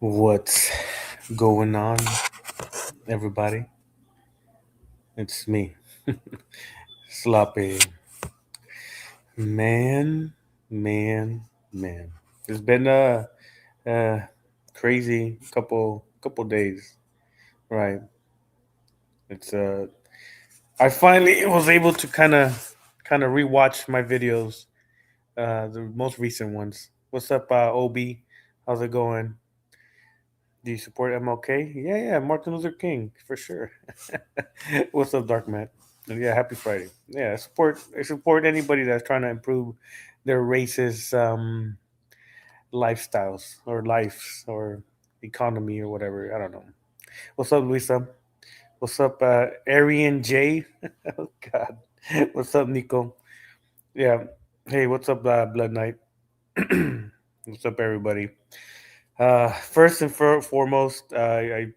What's going on, everybody? It's me, Sloppy. Man, man. It's been a crazy couple days, right? It's I finally was able to kind of rewatch my videos, the most recent ones. What's up, Obi? How's it going? Do you support MLK? Yeah, Martin Luther King for sure. What's up, Dark Man? And yeah, happy Friday. Yeah, I support anybody that's trying to improve their racist lifestyles or lives or economy or whatever. I don't know. What's up, Luisa? What's up, Arian J? Oh God. What's up, Nico? Yeah. Hey, what's up, Blood Knight? What's up, everybody? First and foremost, I,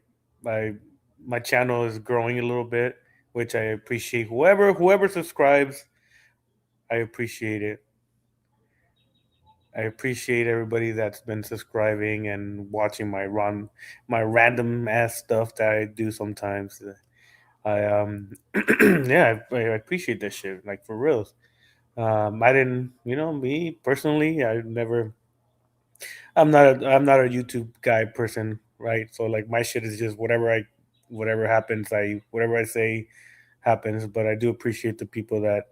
my channel is growing a little bit, which I appreciate. Whoever subscribes, I appreciate it. I appreciate everybody that's been subscribing and watching my random ass stuff that I do sometimes. I yeah, I appreciate that shit, like for reals. I didn't, me personally, I'm not a YouTube guy person, right? So like my shit is just whatever happens, whatever I say happens. But I do appreciate the people that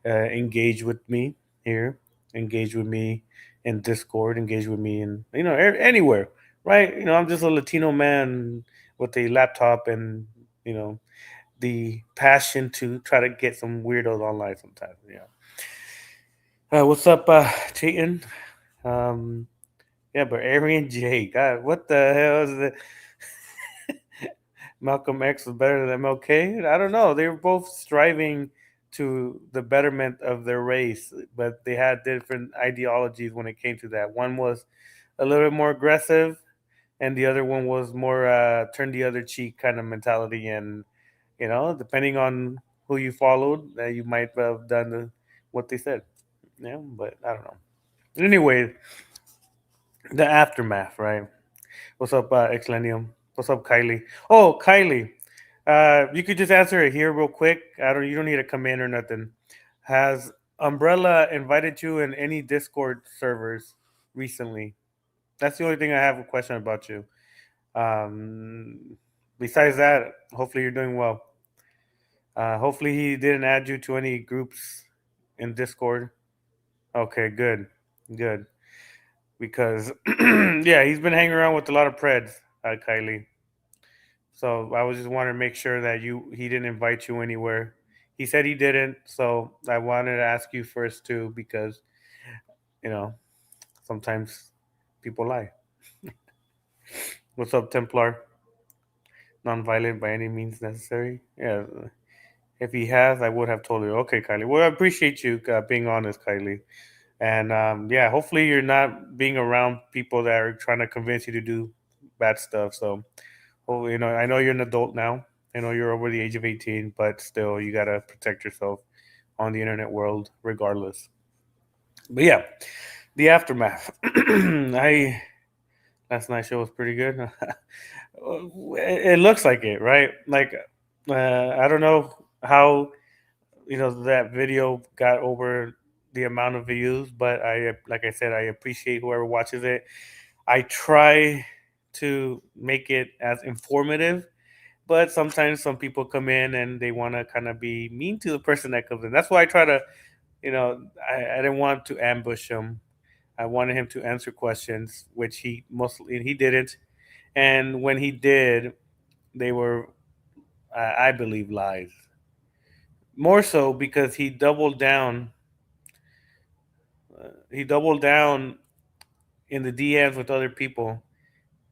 engage with me here, engage with me in Discord, engage with me in anywhere, right? I'm just a Latino man with a laptop and you know the passion to try to get some weirdos online sometimes. Yeah. What's up, Chayton? Um, yeah, but Arian J. God, what the hell is it? Malcolm X was better than MLK? I don't know. They were both striving to the betterment of their race, but they had different ideologies when it came to that. One was a little bit more aggressive, and the other one was more turn the other cheek kind of mentality. And depending on who you followed, you might have done what they said. Yeah, but I don't know. Anyway, the aftermath, right? What's up, Exlenium? What's up, Kylie? Oh, Kylie. You could just answer it here real quick. You don't need to come in or nothing. Has Umbrella invited you in any Discord servers recently? That's the only thing I have a question about you. Besides that, hopefully you're doing well. Hopefully he didn't add you to any groups in Discord. Okay, good. Because yeah, he's been hanging around with a lot of Preds, Kylie. So I was just wanting to make sure that he didn't invite you anywhere. He said he didn't, so I wanted to ask you first too because you know sometimes people lie. What's up, Templar? Non-violent by any means necessary. Yeah, if he has, I would have told you. Okay, Kylie. Well, I appreciate you being honest, Kylie. And yeah, hopefully you're not being around people that are trying to convince you to do bad stuff. So, I know you're an adult now. I know you're over the age of 18, but still, you gotta protect yourself on the internet world, regardless. But yeah, the aftermath. I Last night's show was pretty good. It looks like it, right? Like, I don't know how that video got over the amount of views, but like I said, I appreciate whoever watches it. I try to make it as informative, but sometimes some people come in and they want to kind of be mean to the person that comes in. That's why I try to, I didn't want to ambush him. I wanted him to answer questions, which he didn't. And when he did, they were, I believe, lies. More so because he doubled down in the DMs with other people,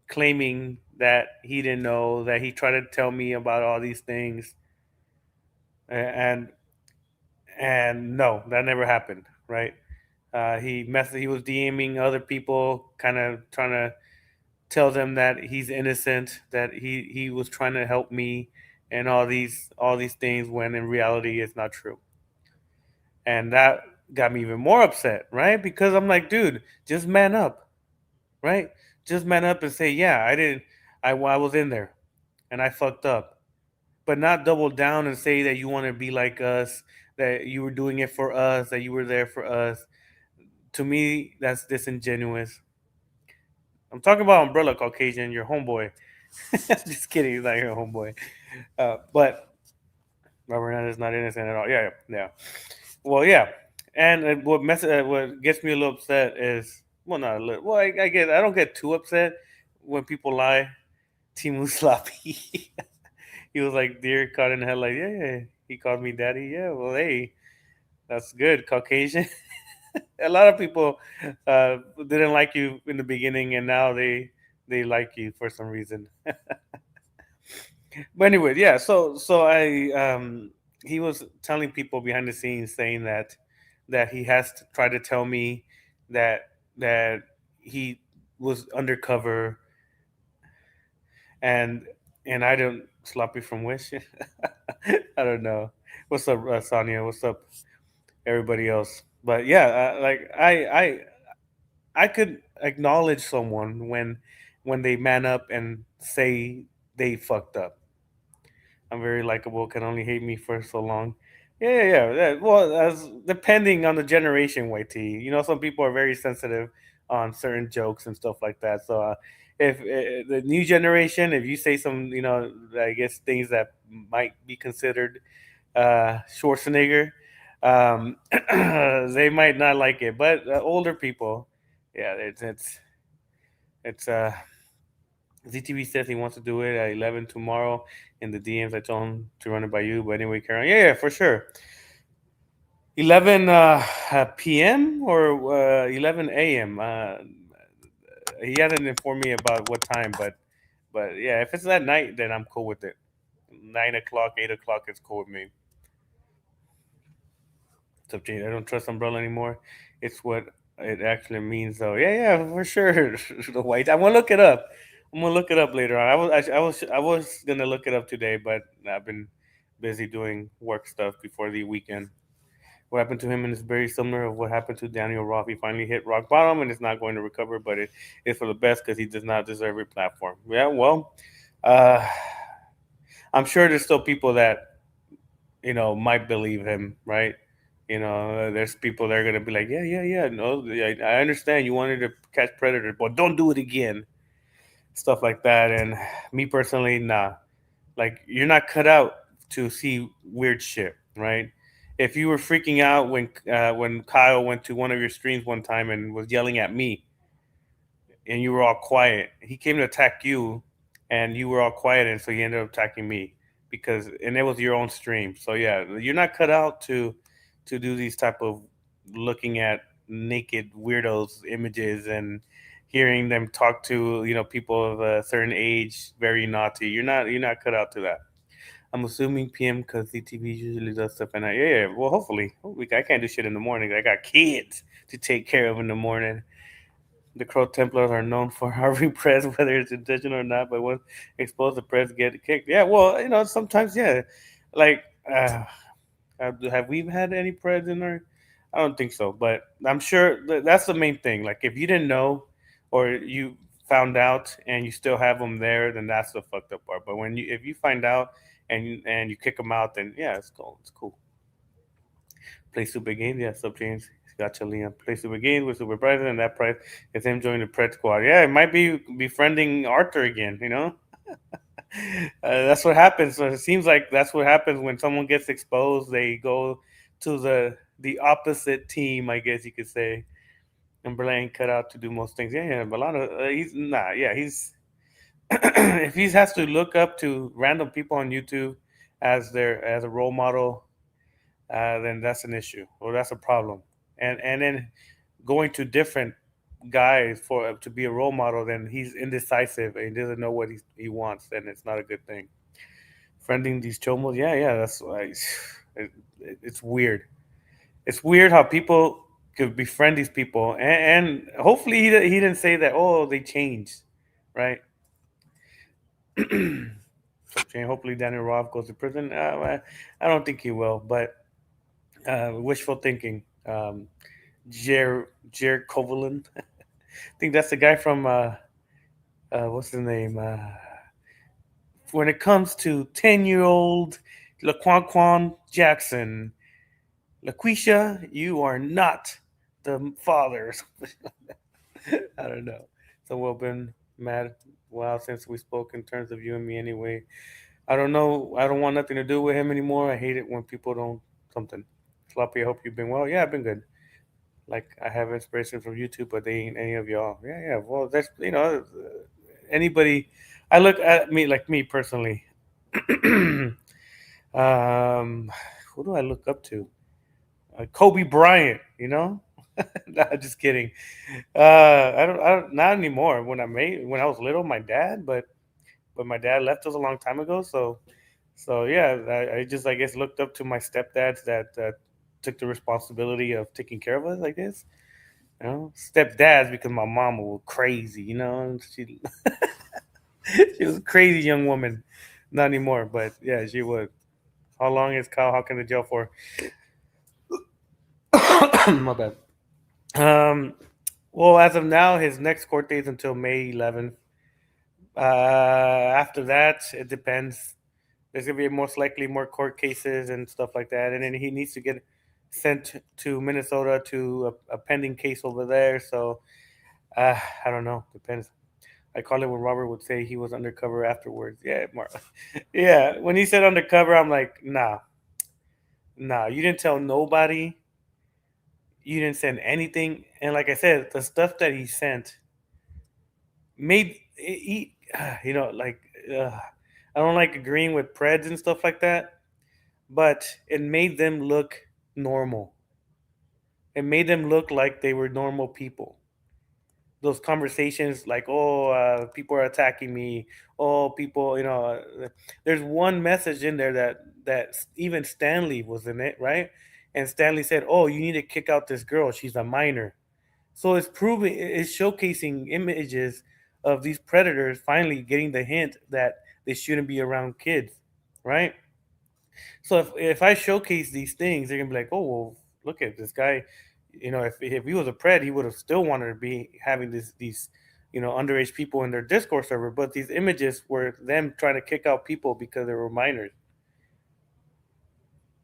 claiming that he didn't know, that he tried to tell me about all these things, and no, that never happened, right? He was DMing other people, kind of trying to tell them that he's innocent, that he was trying to help me, and all these things, when in reality it's not true. And that got me even more upset, right? Because I'm like, dude, just man up. right? Just man up and say, yeah, I didn't, I was in there and I fucked up, but not double down and say that you want to be like us, that you were doing it for us, that you were there for us. To me, that's disingenuous. I'm talking about Umbrella Caucasian, your homeboy. Just kidding, he's not your homeboy. But Robert Hernandez is not innocent at all. Yeah, yeah, yeah. Well, yeah. And what gets me a little upset is, well, not a little. Well, I don't get too upset when people lie. Timu Sloppy. He was like deer caught in the headlight. Yeah, yeah. He called me daddy. Yeah, well, hey, that's good. Caucasian. A lot of people didn't like you in the beginning, and now they like you for some reason. But anyway, yeah. So I he was telling people behind the scenes saying that he has to try to tell me that that he was undercover and I don't sloppy from Wish. I don't know. What's up, Sonia? What's up, everybody else? But yeah, like I could acknowledge someone when they man up and say they fucked up. I'm very likable. Can only hate me for so long. Yeah, yeah, yeah. Well, as depending on the generation, YT. You know, some people are very sensitive on certain jokes and stuff like that. So, if the new generation, if you say some, I guess things that might be considered Schwarzenegger, they might not like it. But older people, yeah, it's. ZTV says he wants to do it at 11 tomorrow in the DMs. I told him to run it by you. But anyway, Karen, yeah, yeah, for sure. 11 p.m. or 11 a.m. He hasn't informed me about what time, but yeah, if it's at night, then I'm cool with it. 9 o'clock, 8 o'clock is cool with me. So I don't trust Umbrella anymore. It's what it actually means, though. Yeah, yeah, for sure. The white. I'm gonna look it up. I'm gonna look it up later on. I was gonna look it up today, but I've been busy doing work stuff before the weekend. What happened to him is very similar of what happened to Daniel Roth. He finally hit rock bottom and is not going to recover, but it is for the best because he does not deserve a platform. Yeah, well, uh, I'm sure there's still people that might believe him, right? There's people that are gonna be like, yeah, yeah, yeah. No, I understand you wanted to catch predators, but don't do it again. Stuff like that. And me personally, nah. Like you're not cut out to see weird shit, right? If you were freaking out when Kyle went to one of your streams one time and was yelling at me, and you were all quiet. He came to attack you, and you were all quiet, and so he ended up attacking me and it was your own stream. So yeah, you're not cut out to do these type of looking at naked weirdos images and hearing them talk to people of a certain age very naughty. You're not cut out to that. I'm assuming PM because CTV usually does stuff at night. Yeah, yeah. Well, hopefully, I can't do shit in the morning. I got kids to take care of in the morning. The Crow Templars are known for harboring press, whether it's intentional or not. But once exposed, the press get kicked. Yeah, well, sometimes, yeah. Like, have we had any press in our? I don't think so, but I'm sure that's the main thing. Like, if you didn't know, or you found out and you still have them there, then that's the fucked up part. But if you find out and you kick them out, then yeah, it's cool. It's cool. Play Super Games, yeah, Sub James. Gotcha, Liam. Play Super Games with Super President, and that price is him joining the Pred Squad. Yeah, it might be befriending Arthur again. That's what happens. So it seems like that's what happens when someone gets exposed. They go to the opposite team, I guess you could say. And Blaine cut out to do most things. Yeah, yeah, but a lot of he's nah. Yeah, he's if he has to look up to random people on YouTube as a role model, then that's an issue or that's a problem. And then going to different guys for to be a role model, then he's indecisive and he doesn't know what he wants, then it's not a good thing. Friending these chomos, yeah, yeah, that's like it's weird. It's weird how people could befriend these people, and hopefully he didn't say that. Oh, they changed, right? So hopefully Daniel Roth goes to prison. I don't think he will, but wishful thinking. Jer Kovalin. think that's the guy from what's his name? When it comes to 10-year-old Laquan Jackson, LaQuisha, you are not the father. I don't know. So we've been mad while since we spoke in terms of you and me anyway. I don't know. I don't want nothing to do with him anymore. I hate it when people don't something. Sloppy, I hope you've been well. Yeah, I've been good. Like I have inspiration from YouTube, but they ain't any of y'all. Yeah, yeah. Well, that's anybody. I look at me like me personally. Who do I look up to? Kobe Bryant. Nah, just kidding. I don't, not anymore. When I was little, my dad, but my dad left us a long time ago. So yeah, I just I guess looked up to my stepdads that took the responsibility of taking care of us. I guess stepdads because my mom was crazy. And she was a crazy young woman. Not anymore, but yeah, she was. How long is Kyle Hawkins in jail for? My bad. Um, well, as of now, his next court date is until May 11th. After that, it depends. There's gonna be most likely more court cases and stuff like that, and then he needs to get sent to Minnesota to a pending case over there. So I don't know. Depends. I call it when Robert would say he was undercover afterwards. Yeah, yeah. When he said undercover, I'm like, nah, nah. You didn't tell nobody. You didn't send anything. And like I said, the stuff that he sent made he, like I don't like agreeing with Preds and stuff like that, but it made them look normal. It made them look like they were normal people. Those conversations like, oh, people are attacking me. Oh, people, there's one message in there that even Stanley was in it, right? And Stanley said, oh, you need to kick out this girl. She's a minor. So it's showcasing images of these predators finally getting the hint that they shouldn't be around kids, right? So if I showcase these things, they're gonna be like, oh well, look at this guy. If he was a pred, he would have still wanted to be having these underage people in their Discord server. But these images were them trying to kick out people because they were minors.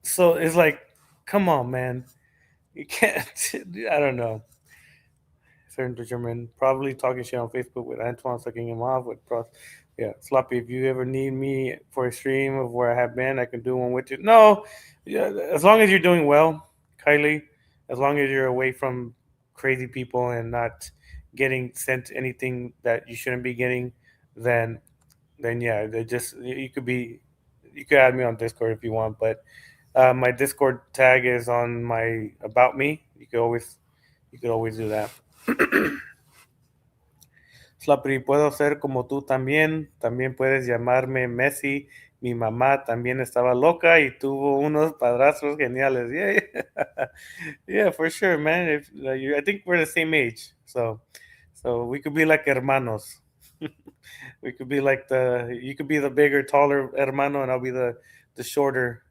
So it's like, come on, man, you can't. I don't know. Certain German probably talking shit on Facebook with Antoine sucking him off with pros. Yeah, Sloppy. If you ever need me for a stream of where I have been, I can do one with you. No, yeah, as long as you're doing well, Kylie. As long as you're away from crazy people and not getting sent anything that you shouldn't be getting, then yeah, they just you could add me on Discord if you want, but my Discord tag is on my about me. You could always do that. Slappery, puedo ser como tú también. También puedes llamarme Messi. Mi mamá también estaba loca y tuvo unos padrastros geniales. Yeah, yeah, for sure, man. I think we're the same age, so we could be like hermanos. We could be like you could be the bigger, taller hermano, and I'll be the shorter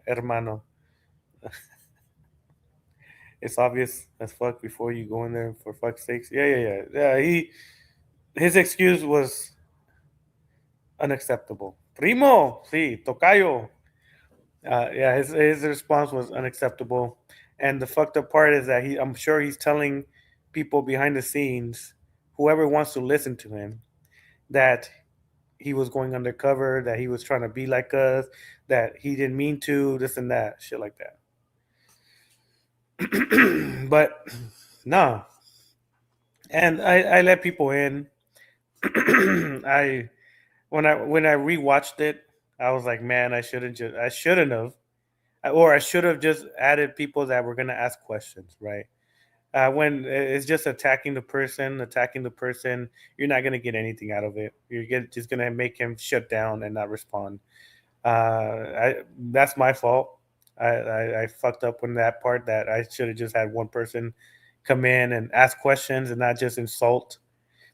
hermano. It's obvious as fuck before you go in there. For fuck's sakes, yeah, yeah, yeah, yeah. His excuse was unacceptable. Primo, sí, tocayo. Yeah, his response was unacceptable. And the fucked up part is that I'm sure he's telling people behind the scenes, whoever wants to listen to him, that he was going undercover, that he was trying to be like us, that he didn't mean to, this and that, shit like that. But no, and I let people in. I when I rewatched it, I was like, man, I shouldn't have, or I should have just added people that were gonna ask questions, right? When it's just attacking the person, you're not gonna get anything out of it. Just gonna make him shut down and not respond. That's my fault. I fucked up on that part. That I should have just had one person come in and ask questions and not just insult.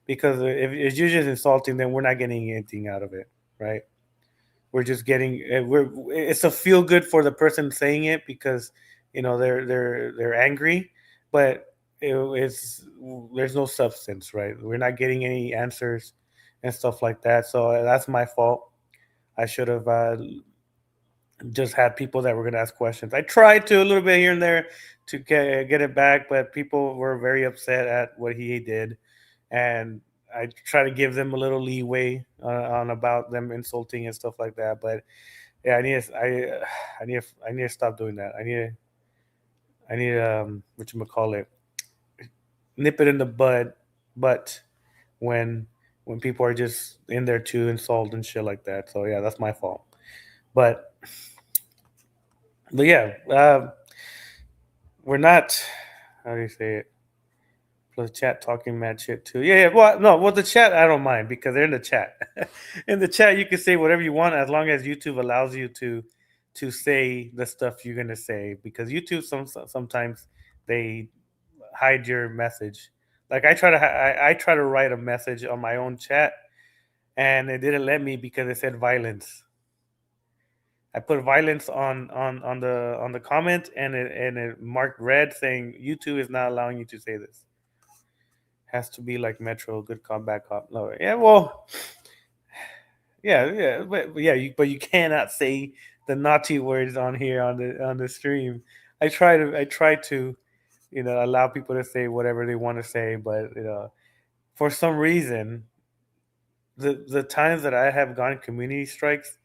Because if you're just insulting, then we're not getting anything out of it, right? We're just getting it's a feel good for the person saying it because they're angry, but it's there's no substance, right? We're not getting any answers and stuff like that. So that's my fault. I should have just had people that were going to ask questions. I tried to a little bit here and there to get it back, but people were very upset at what he did, and I try to give them a little leeway on about them insulting and stuff like that. But yeah, I need to stop doing that. I need what you call it, nip it in the bud, but when people are just in there to insult and shit like that. So yeah, that's my fault. But yeah, we're not. How do you say it? Plus chat talking mad shit too. Yeah, yeah. Well, no, well the chat I don't mind because they're in the chat. In the chat, you can say whatever you want as long as YouTube allows you to say the stuff you're gonna say. Because YouTube sometimes they hide your message. Like I try to write a message on my own chat, and it didn't let me because it said violence. I put violence on the comment, and it marked red saying YouTube is not allowing you to say this. Has to be like Metro, good cop, bad cop. No, yeah, well, yeah, yeah, but yeah, but you cannot say the naughty words on here on the stream. I try to, allow people to say whatever they want to say, but for some reason, the times that I have gone community strikes,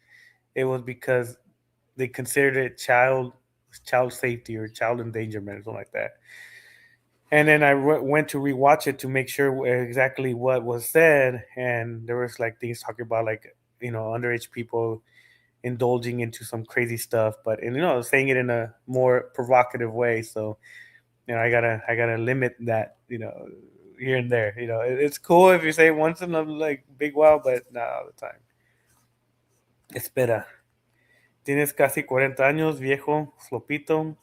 it was because they considered it child safety or child endangerment or something like that. And then I went to rewatch it to make sure exactly what was said, and there was like things talking about like underage people indulging into some crazy stuff, but saying it in a more provocative way. So I gotta limit that here and there. It's cool if you say it once in a like big while, but not all the time. Espera, tienes casi 40 años, viejo, flopito.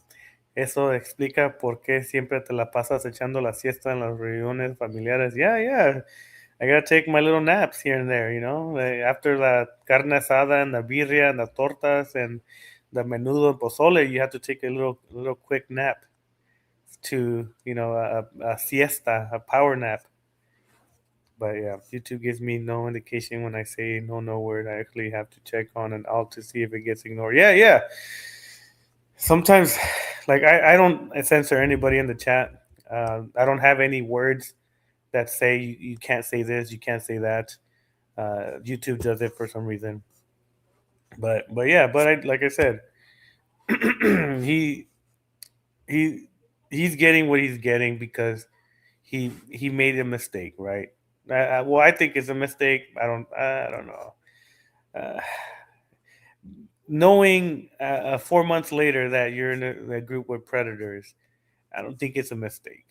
Eso explica por qué siempre te la pasas echando la siesta en las reuniones familiares. Yeah, yeah. I gotta take my little naps here and there, After the carne asada and the birria and the tortas and the menudo and pozole, you have to take a little quick nap to, a siesta, a power nap. But yeah, YouTube gives me no indication when I say no word. I actually have to check on and out to see if it gets ignored. Yeah, yeah. Sometimes, like I don't censor anybody in the chat. I don't have any words that say you can't say this, you can't say that. YouTube does it for some reason. But yeah, but like I said, he he he's getting what he's getting because he made a mistake, right? Well, I think it's a mistake. I don't know. Uh, Knowing 4 months later that you're in a group with predators, I don't think it's a mistake.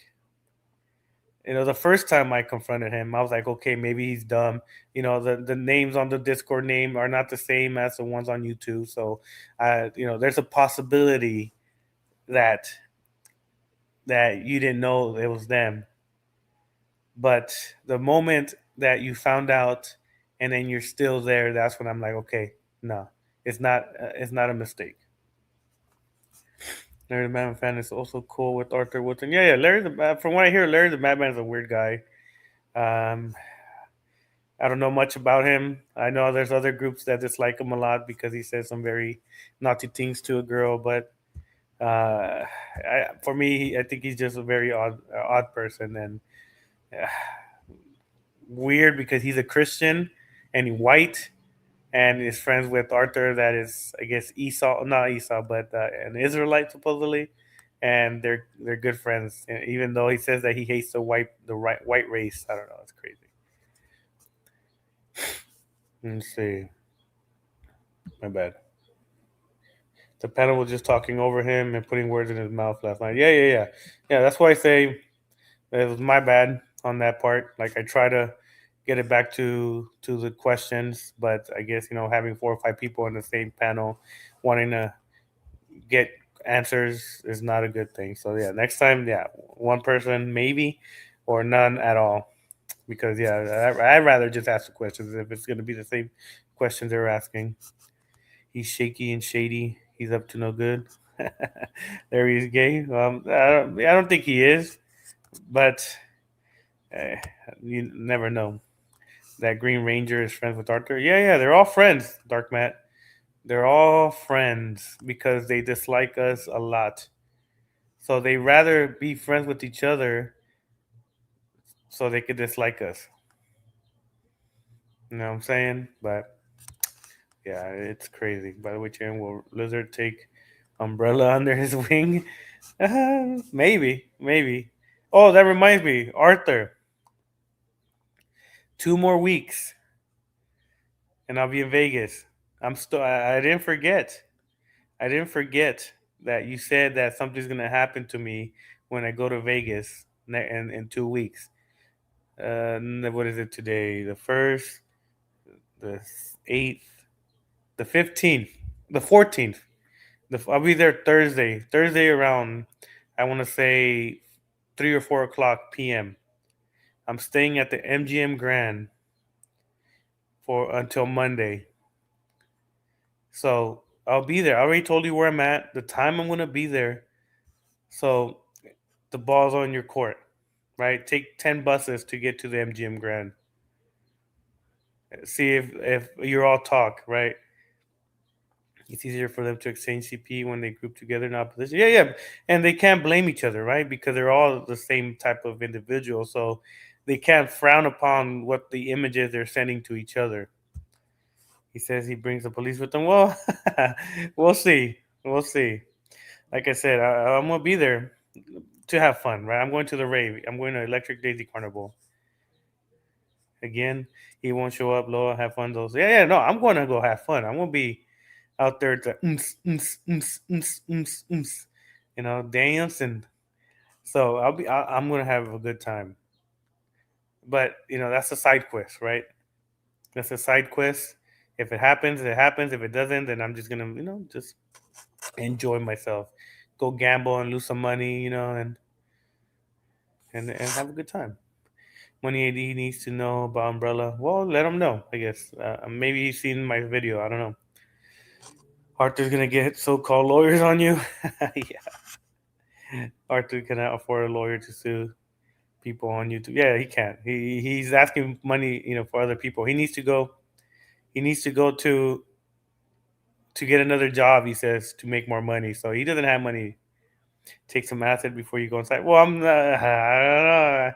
The first time I confronted him, I was like, okay, maybe he's dumb. The names on the Discord name are not the same as the ones on YouTube. So, there's a possibility that you didn't know it was them. But the moment that you found out and then you're still there, that's when I'm like, okay, no, it's not a mistake. Larry the Madman fan is also cool with Arthur Woodson. Yeah, yeah. From what I hear, Larry the Madman is a weird guy. Um, I don't know much about him. I know there's other groups that dislike him a lot because he says some very naughty things to a girl. But for me, I think he's just a very odd person and uh, weird because he's a Christian and he's white and is friends with Arthur. That is, I guess, Esau, not Esau, but an Israelite supposedly, and they're good friends. And even though he says that he hates white race, I don't know. It's crazy. Let's see. My bad. The panel was just talking over him and putting words in his mouth last night. Yeah, yeah, yeah, yeah. That's why I say it was my bad on that part. Like I try to get it back to the questions, but I guess having 4 or 5 people in the same panel wanting to get answers is not a good thing. So yeah, next time, yeah, one person maybe, or none at all, because yeah, I'd rather just ask the questions if it's going to be the same questions they're asking. He's shaky and shady. He's up to no good. There he's gay. I don't think he is. But uh, you never know. That Green Ranger is friends with Arthur. Yeah, yeah, they're all friends, Dark Matt. They're all friends because they dislike us a lot. So they rather be friends with each other so they could dislike us. You know what I'm saying? But yeah, it's crazy. By the way, Charon, will Lizard take Umbrella under his wing? Maybe, maybe. Oh, that reminds me, Arthur. 2 more weeks, and I'll be in Vegas. I'm still. I didn't forget. I didn't forget that you said that something's gonna happen to me when I go to Vegas in 2 weeks. What is it today? The first, the 8th, the 15th, the 14th. I'll be there Thursday. Thursday around, I want to say 3 or 4 o'clock p.m. I'm staying at the MGM Grand for until Monday. So I'll be there. I already told you where I'm at, the time I'm gonna be there. So the ball's on your court, right? Take 10 buses to get to the MGM Grand. See if you're all talk, right? It's easier for them to exchange CP when they group together in opposition. Yeah, yeah, and they can't blame each other, right? Because they're all the same type of individual, so they can't frown upon what the images they're sending to each other. He says he brings the police with him. Well, we'll see. We'll see. Like I said, I'm gonna be there to have fun, right? I'm going to the rave. I'm going to Electric Daisy Carnival again. He won't show up. Loa, have fun. Those. Yeah, yeah. No, I'm going to go have fun. I'm gonna be out there to dance, and so I'm gonna have a good time. But that's a side quest, right? That's a side quest. If it happens, it happens. If it doesn't, then I'm just gonna just enjoy myself, go gamble and lose some money, and have a good time. Money AD needs to know about Umbrella. Well, let him know. I guess maybe he's seen my video. I don't know. Arthur's gonna get so-called lawyers on you. Yeah, Arthur cannot afford a lawyer to sue people on YouTube. Yeah, he can't. He's asking money, for other people. He needs to go. He needs to go to get another job. He says to make more money. So he doesn't have money. Take some acid before you go inside. Well, I don't know.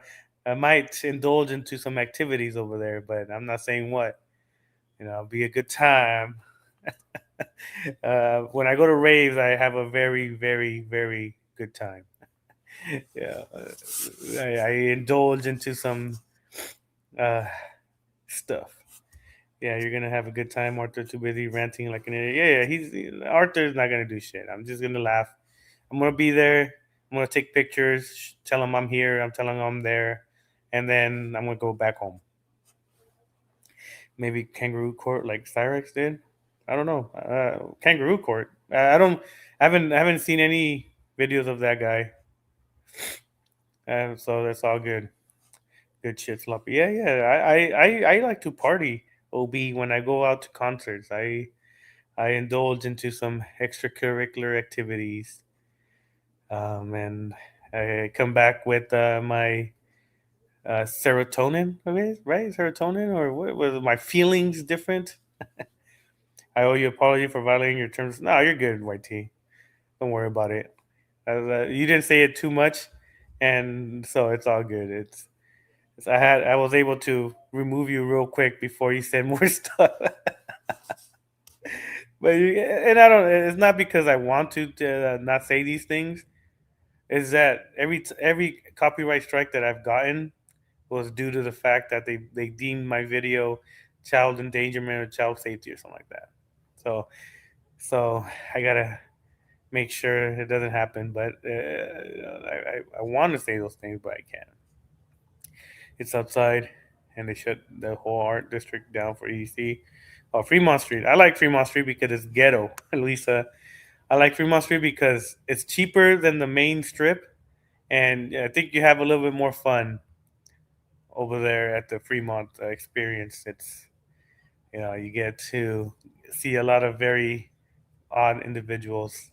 I might indulge into some activities over there, but I'm not saying what. It'll be a good time. When I go to raves, I have a very, very, very good time. Yeah, I indulge into some uh, stuff. Yeah, you're gonna have a good time. Arthur too busy ranting like an idiot. Yeah, yeah. Arthur's not gonna do shit. I'm just gonna laugh. I'm gonna be there. I'm gonna take pictures. Tell him I'm here. I'm telling him I'm there, and then I'm gonna go back home. Maybe kangaroo court like Cyrex did. I don't know. Kangaroo court. I don't. I haven't seen any videos of that guy. So that's all good. Good shit, sloppy. Yeah, yeah. I like to party. Ob when I go out to concerts. I indulge into some extracurricular activities, and I come back with my serotonin. Okay, right? Serotonin, or what was my feelings different? I owe you an apology for violating your terms. No, you're good, YT. Don't worry about it. You didn't say it too much, and so it's all good. I was able to remove you real quick before you said more stuff. And I don't. It's not because I want to not say these things. Is that every copyright strike that I've gotten was due to the fact that they deemed my video child endangerment or child safety or something like that. So I gotta make sure it doesn't happen. But I want to say those things, but I can't. It's outside, and they shut the whole art district down for EDC. Oh, Fremont Street. I like Fremont Street because it's ghetto. Lisa, I like Fremont Street because it's cheaper than the main strip, and I think you have a little bit more fun over there at the Fremont experience. It's you get to see a lot of very odd individuals.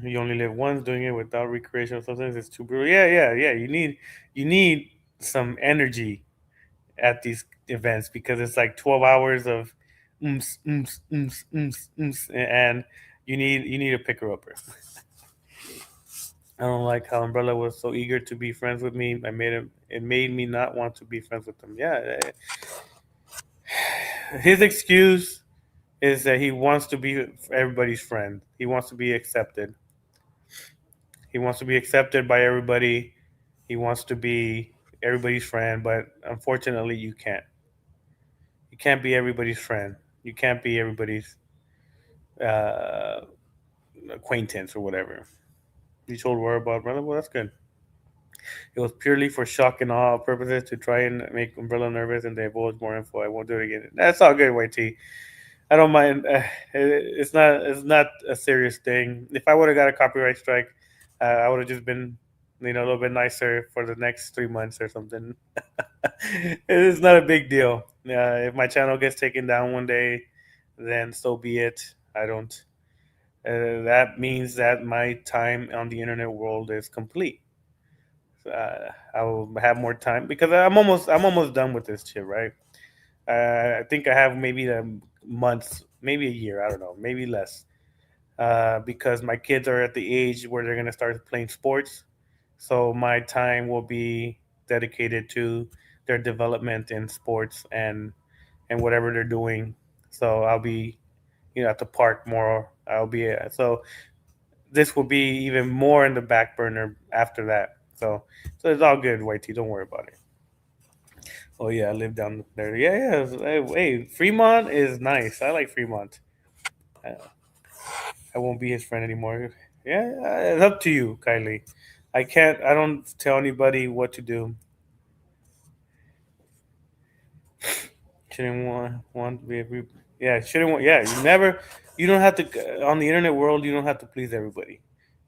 You only live once. Doing it without recreational substance is too brutal. Yeah, yeah, yeah. You need some energy at these events because it's like 12 hours of and you need a picker upper. I don't like how Umbrella was so eager to be friends with me. It made me not want to be friends with him. Yeah, his excuse is that he wants to be everybody's friend. He wants to be accepted. He wants to be accepted by everybody. He wants to be everybody's friend, but unfortunately, you can't. You can't be everybody's friend. You can't be everybody's uh, acquaintance or whatever. You told War about Umbrella. Well, that's good. It was purely for shock and awe purposes to try and make Umbrella nervous, and they divulged more info. I won't do it again. That's all good, YT. I don't mind. It's not a serious thing. If I would have got a copyright strike, I would have just been, a little bit nicer for the next 3 months or something. It's not a big deal. If my channel gets taken down one day, then so be it. I don't. That means that my time on the internet world is complete. I will have more time because I'm almost done with this shit, right? I think I have maybe a month, maybe a year. I don't know, maybe less. Because my kids are at the age where they're gonna start playing sports, so my time will be dedicated to their development in sports and whatever they're doing. So I'll be, at the park more. I'll be so this will be even more in the back burner after that. So it's all good, YT. Don't worry about it. Oh yeah, I live down there. Yeah, yeah. Hey, Fremont is nice. I like Fremont. Uh, I won't be his friend anymore. Yeah, it's up to you, Kylie. I can't. I don't tell anybody what to do. Shouldn't want to be every. Yeah, shouldn't want. Yeah, you never. You don't have to on the internet world. You don't have to please everybody.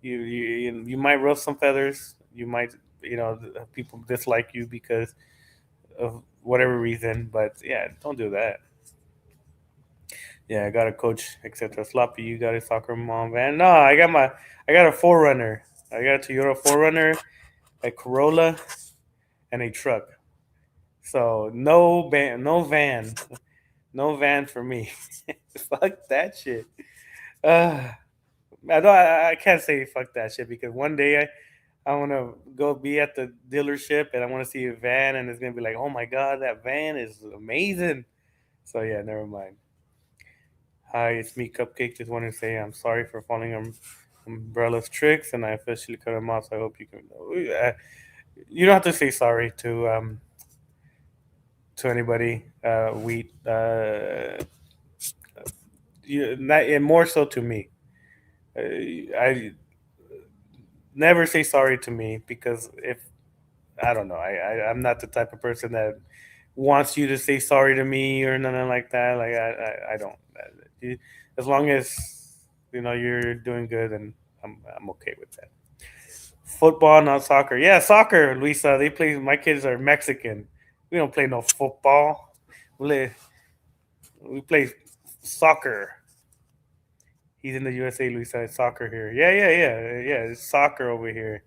You might ruffle some feathers. You might people dislike you because of whatever reason. But yeah, don't do that. Yeah, I got a coach, etc. Sloppy, you got a soccer mom van. No, I got a Forerunner. I got a Toyota Forerunner, a Corolla, and a truck. So no van for me. Fuck that shit. Uh, I can't say fuck that shit because one day I want to go be at the dealership and I want to see a van and it's gonna be like, oh my god, that van is amazing. So yeah, never mind. Hi, it's me, Cupcake. Just wanted to say I'm sorry for falling on Umbrella's tricks, and I officially cut him off. So I hope you can. You don't have to say sorry to anybody. We not, and more so to me. I never say sorry to me because if I don't know, I'm not the type of person that wants you to say sorry to me or nothing like that. Like I don't. As long as you're doing good, and I'm okay with that. Football, not soccer. Yeah, soccer, Luisa. They play. My kids are Mexican. We don't play no football. We we play soccer. He's in the USA, Luisa. It's soccer here. Yeah, yeah, yeah, yeah. It's soccer over here.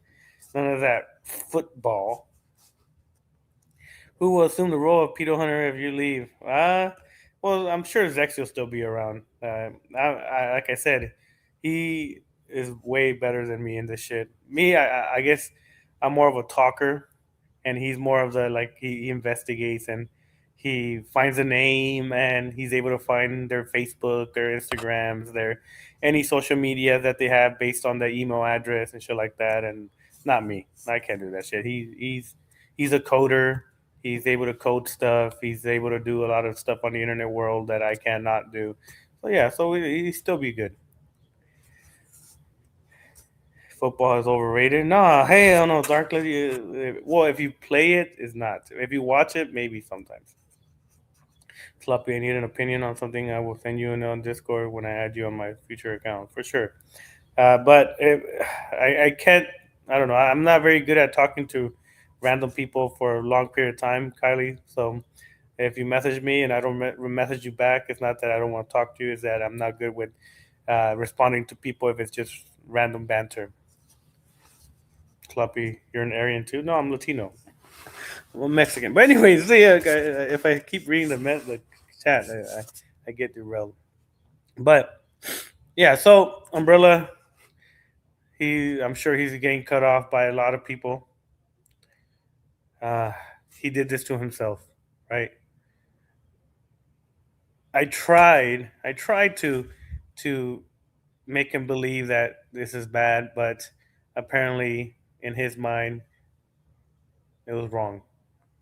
None of that football. Who will assume the role of Peter Hunter if you leave? Well, I'm sure Zex will still be around. Like I said, he is way better than me in this shit. Me, I guess I'm more of a talker, and he's more of the like he investigates and he finds a name and he's able to find their Facebook, their Instagrams, their any social media that they have based on their email address and shit like that. And not me, I can't do that shit. He's a coder. He's able to code stuff. He's able to do a lot of stuff on the internet world that I cannot do. So yeah, so he still be good. Football is overrated. Nah, hey, I don't know. Well, if you play it, it's not. If you watch it, maybe sometimes. Sloppy, I need an opinion on something. I will send you in on Discord when I add you on my future account for sure. But I can't. I don't know. I'm not very good at talking to random people for a long period of time, Kylie. So if you message me and I don't message you back, it's not that I don't want to talk to you. It's that I'm not good with responding to people if it's just random banter. Cluppy, you're an Aryan too? No, I'm Latino. Well, Mexican. But anyways, so yeah, if I keep reading the chat, I get derailed. But yeah, so Umbrella, I'm sure he's getting cut off by a lot of people. Uh, he did this to himself, right? I tried to make him believe that this is bad, but apparently in his mind it was wrong.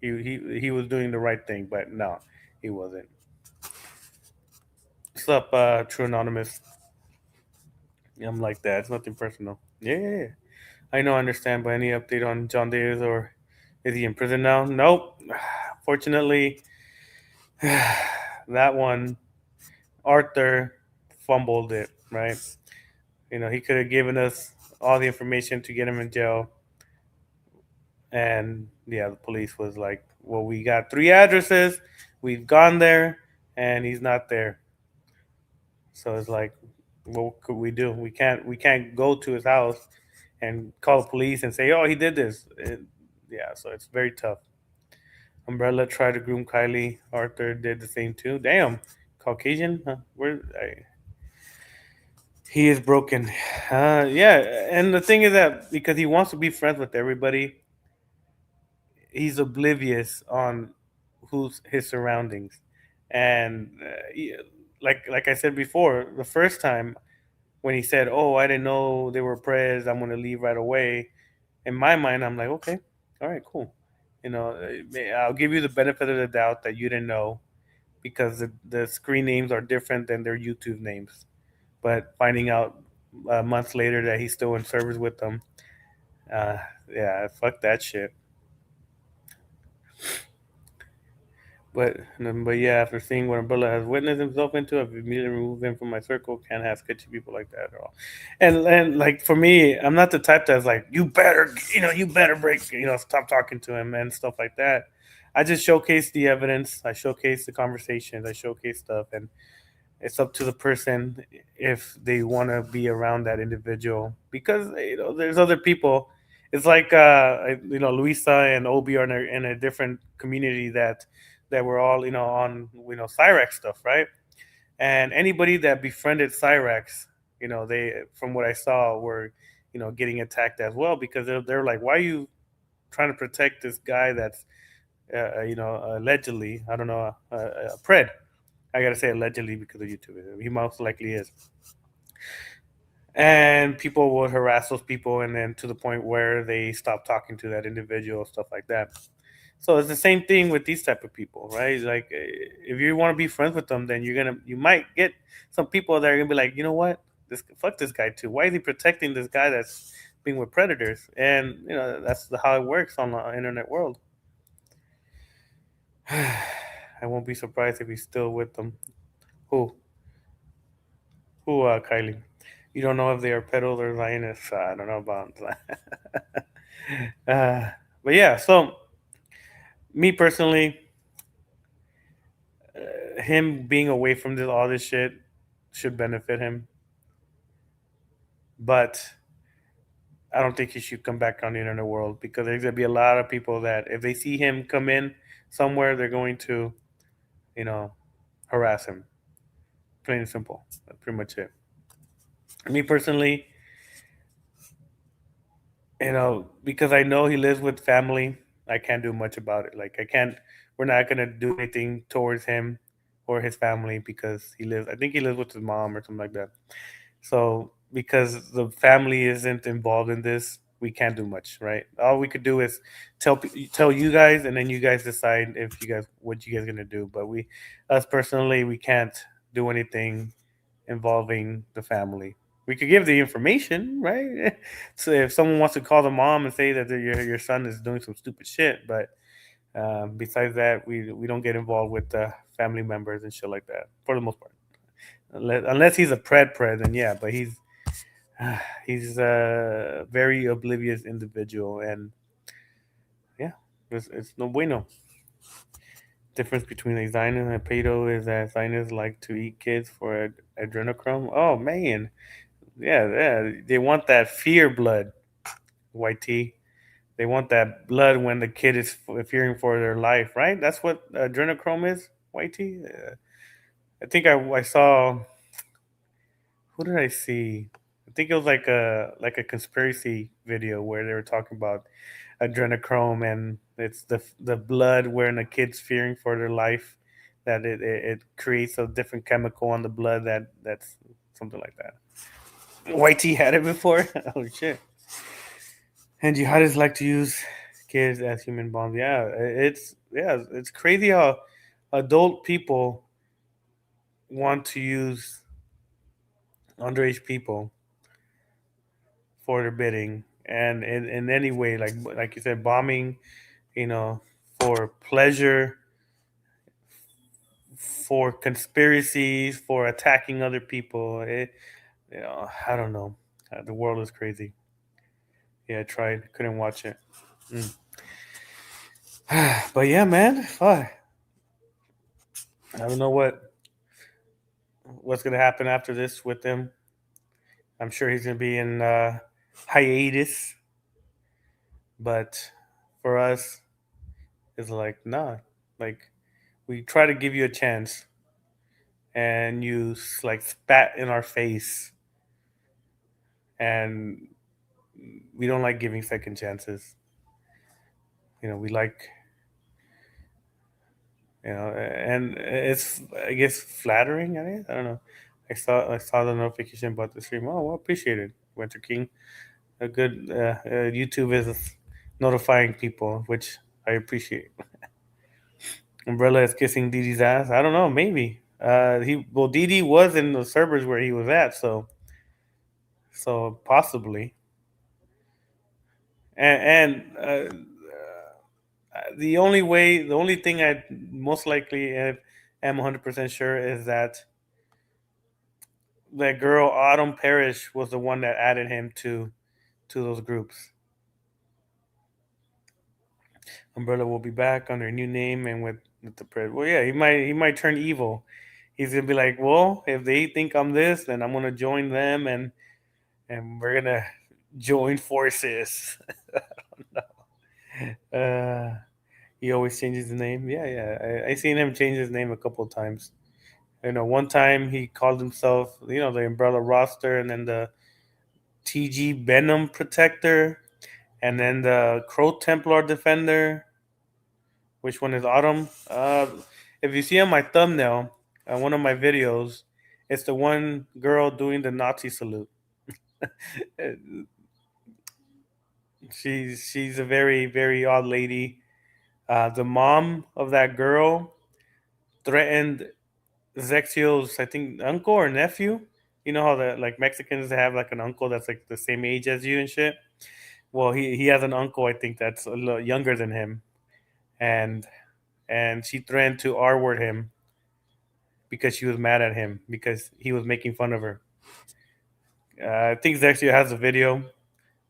He was doing the right thing, but no, he wasn't. What's up, True Anonymous? Yeah, I'm like that. It's nothing personal. Yeah, yeah, yeah. I know, I understand. But any update on John Davis, or is he in prison now? Nope. Fortunately, that one, Arthur fumbled it, right? He could have given us all the information to get him in jail. And yeah, the police was like, well, we got three addresses. We've gone there, and he's not there. So it's like, what could we do? We can't go to his house and call the police and say, oh, he did this. Yeah, so it's very tough. Umbrella tried to groom Kylie. Arthur did the same too. Damn, Caucasian? Huh? He is broken. Yeah, and the thing is that because he wants to be friends with everybody, he's oblivious on who's his surroundings, and like I said before, the first time when he said, "Oh, I didn't know they were prez. I'm gonna leave right away." In my mind, I'm like, "Okay, all right, cool." I'll give you the benefit of the doubt that you didn't know because the screen names are different than their YouTube names. But finding out months later that he's still in service with them, uh, yeah, fuck that shit. But yeah, after seeing what Umbrella has witnessed himself into, I've immediately removed him from my circle. Can't have sketchy people like that at all. And like for me, I'm not the type that's like, you better break, stop talking to him and stuff like that. I just showcase the evidence. I showcase the conversations. I showcase stuff, and it's up to the person if they want to be around that individual because there's other people. It's like Luisa and Obi are in a different community that we're all on Cyrax stuff, right? And anybody that befriended Cyrax, they from what I saw were getting attacked as well because they're like, why are you trying to protect this guy that's allegedly, I don't know, pred. I gotta say allegedly because of YouTube. He most likely is. And people would harass those people, and then to the point where they stop talking to that individual, stuff like that. So it's the same thing with these type of people, right? Like if you want to be friends with them, then you might get some people that are gonna be like, you know what, fuck this guy too. Why is he protecting this guy that's being with predators? And that's how it works on the internet world. I won't be surprised if he's still with them. Who? Who, Kylie? You don't know if they are pedals or Zionists. I don't know about that. But yeah, so me personally, him being away from all this shit should benefit him. But I don't think he should come back on the internet world because there's gonna be a lot of people that if they see him come in somewhere, they're going to, you know, harass him. Plain and simple. That's pretty much it. Me personally, because I know he lives with family, I can't do much about it. Like I can't. We're not gonna do anything towards him or his family because he lives. I think he lives with his mom or something like that. So because the family isn't involved in this, we can't do much, right? All we could do is tell you guys, and then you guys decide if you guys what you guys gonna do. But us personally, we can't do anything involving the family. We could give the information, right? So if someone wants to call the mom and say that your son is doing some stupid shit, but besides that, we don't get involved with the family members and shit like that for the most part. Unless he's a pred, then yeah. But he's a very oblivious individual, and yeah, it's no bueno. Difference between a Zionist and a pedo is that Zionists like to eat kids for adrenochrome. Oh man, Yeah, yeah. They want that fear blood, white tea. They want that blood when the kid is fearing for their life, right? That's what adrenochrome is, white tea. I think I saw. Who did I see? I think it was like a conspiracy video where they were talking about adrenochrome, and it's the blood when a kid's fearing for their life, that it creates a different chemical on the blood that's something like that. White tea had it before. Oh shit! And jihadists like to use kids as human bombs. It's crazy how adult people want to use underage people for their bidding, and in any way, like you said, bombing, you know, for pleasure, for conspiracies, for attacking other people. I don't know. The world is crazy. Yeah, I tried, couldn't watch it. Mm. But yeah, man, fuck. I don't know what's gonna happen after this with him. I'm sure he's gonna be in hiatus, but for us, it's like nah. Like we try to give you a chance, and you like spat in our face, and we don't like giving second chances. We like, and it's, I guess, flattering. I don't know. I saw the notification about the stream. Oh, well, appreciate it, Winter King. A good YouTube is notifying people, which I appreciate. Umbrella is kissing Didi's ass. I don't know, maybe. Didi was in the servers where he was at, so possibly. And the only thing I most likely am 100% sure is that girl Autumn Parrish was the one that added him to those groups. Umbrella will be back under a new name and with the pred. Well, yeah, he might turn evil. He's gonna be like, well, if they think I'm this, then I'm gonna join them, and we're gonna join forces. uh, he always changes his name. Yeah, yeah. I seen him change his name a couple of times. One time he called himself, the Umbrella roster, and then the TG Venom Protector, and then the Crow Templar Defender. Which one is Autumn? If you see on my thumbnail, one of my videos, it's the one girl doing the Nazi salute. She's a very very odd lady. The mom of that girl threatened Zexio's, I think, uncle or nephew. You know how the like Mexicans have like an uncle that's like the same age as you and shit. Well, he has an uncle, I think, that's a little younger than him, and she threatened to R-word him because she was mad at him because he was making fun of her. I think Zexio has a video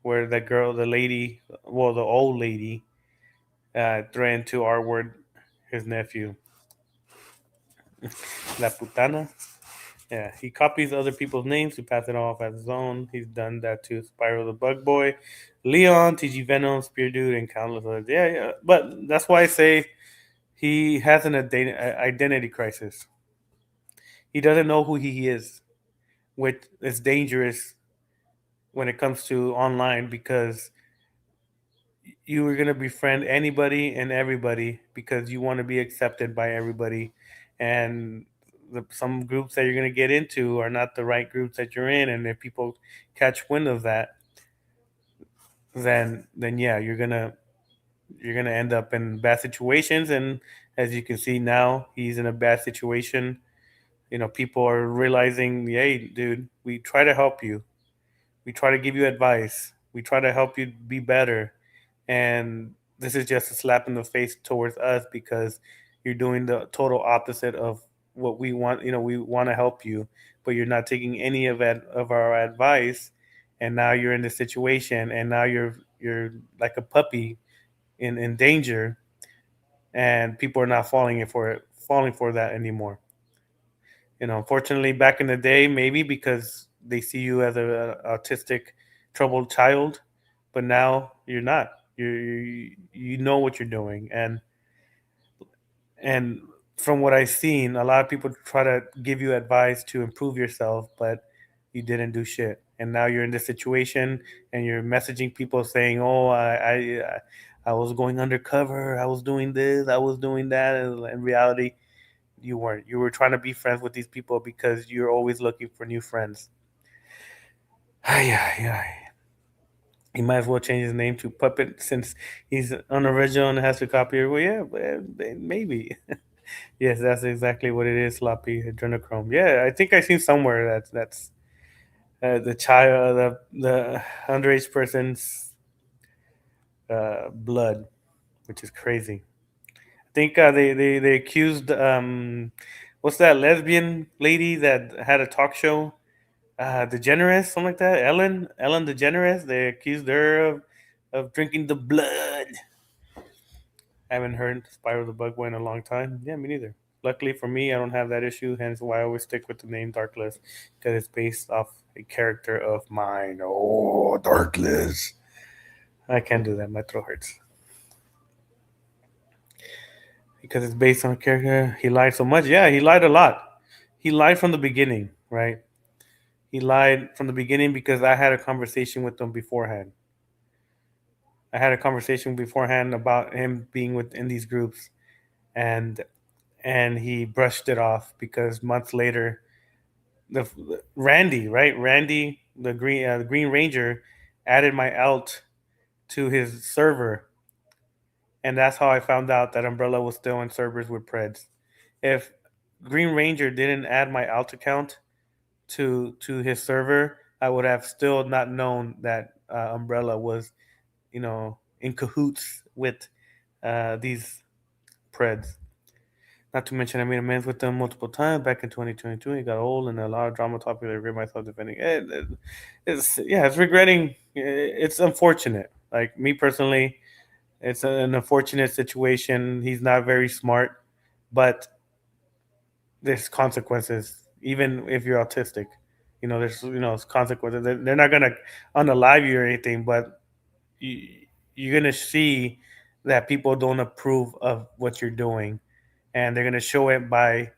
where the girl, the lady, well, the old lady, threatened to R-word his nephew. La putana. Yeah, he copies other people's names to pass it off as his own. He's done that to Spyro the Bug Boy, Leon, TG Venom, Spear Dude, and countless others. Yeah, yeah. But that's why I say he has an identity crisis. He doesn't know who he is, which is dangerous when it comes to online, because you are going to befriend anybody and everybody because you want to be accepted by everybody. And some groups that you're going to get into are not the right groups that you're in. And if people catch wind of that, then yeah, you're gonna end up in bad situations. And as you can see now, he's in a bad situation. People are realizing, hey, dude, we try to help you. We try to give you advice. We try to help you be better. And this is just a slap in the face towards us because you're doing the total opposite of what we want. We want to help you, but you're not taking any of our advice. And now you're in this situation, and now you're like a puppy in danger, and people are not falling for that anymore. Unfortunately, back in the day, maybe because they see you as a autistic, troubled child, but now you're not. You know what you're doing, and from what I've seen, a lot of people try to give you advice to improve yourself, but you didn't do shit. And now you're in this situation, and you're messaging people saying, "Oh, I was going undercover. I was doing this. I was doing that." And in reality, you weren't. You were trying to be friends with these people because you're always looking for new friends. Ay, ay, ay. He might as well change his name to Puppet since he's unoriginal and has to copy it. Well, yeah, maybe. Yes, that's exactly what it is, sloppy adrenochrome. Yeah, I think I seen somewhere that's the child, the underage person's blood, which is crazy. I think they accused what's that lesbian lady that had a talk show, DeGeneres, something like that. Ellen DeGeneres. They accused her of drinking the blood. I haven't heard Spiral the Bug Boy in a long time. Yeah, me neither. Luckily for me, I don't have that issue. Hence, why I always stick with the name Darkless because it's based off a character of mine. Oh, Darkless! I can't do that. My throat hurts because it's based on a character. He lied so much. Yeah, he lied a lot. He lied from the beginning, right? He lied from the beginning because I had a conversation with him beforehand. I had a conversation beforehand about him being within these groups, and he brushed it off because months later the Randy, right? Randy, the Green Ranger, added my alt to his server, and that's how I found out that Umbrella was still in servers with Preds. If Green Ranger didn't add my alt account to his server, I would have still not known that Umbrella was, in cahoots with these Preds. Not to mention, I made amends with them multiple times back in 2022. He got old and a lot of drama topics. I regret myself defending. It's regretting. It's unfortunate. Like me personally, it's an unfortunate situation. He's not very smart, but there's consequences. Even if you're autistic, there's consequences. They're not gonna unalive you or anything, but you, you're gonna see that people don't approve of what you're doing, and they're gonna show it by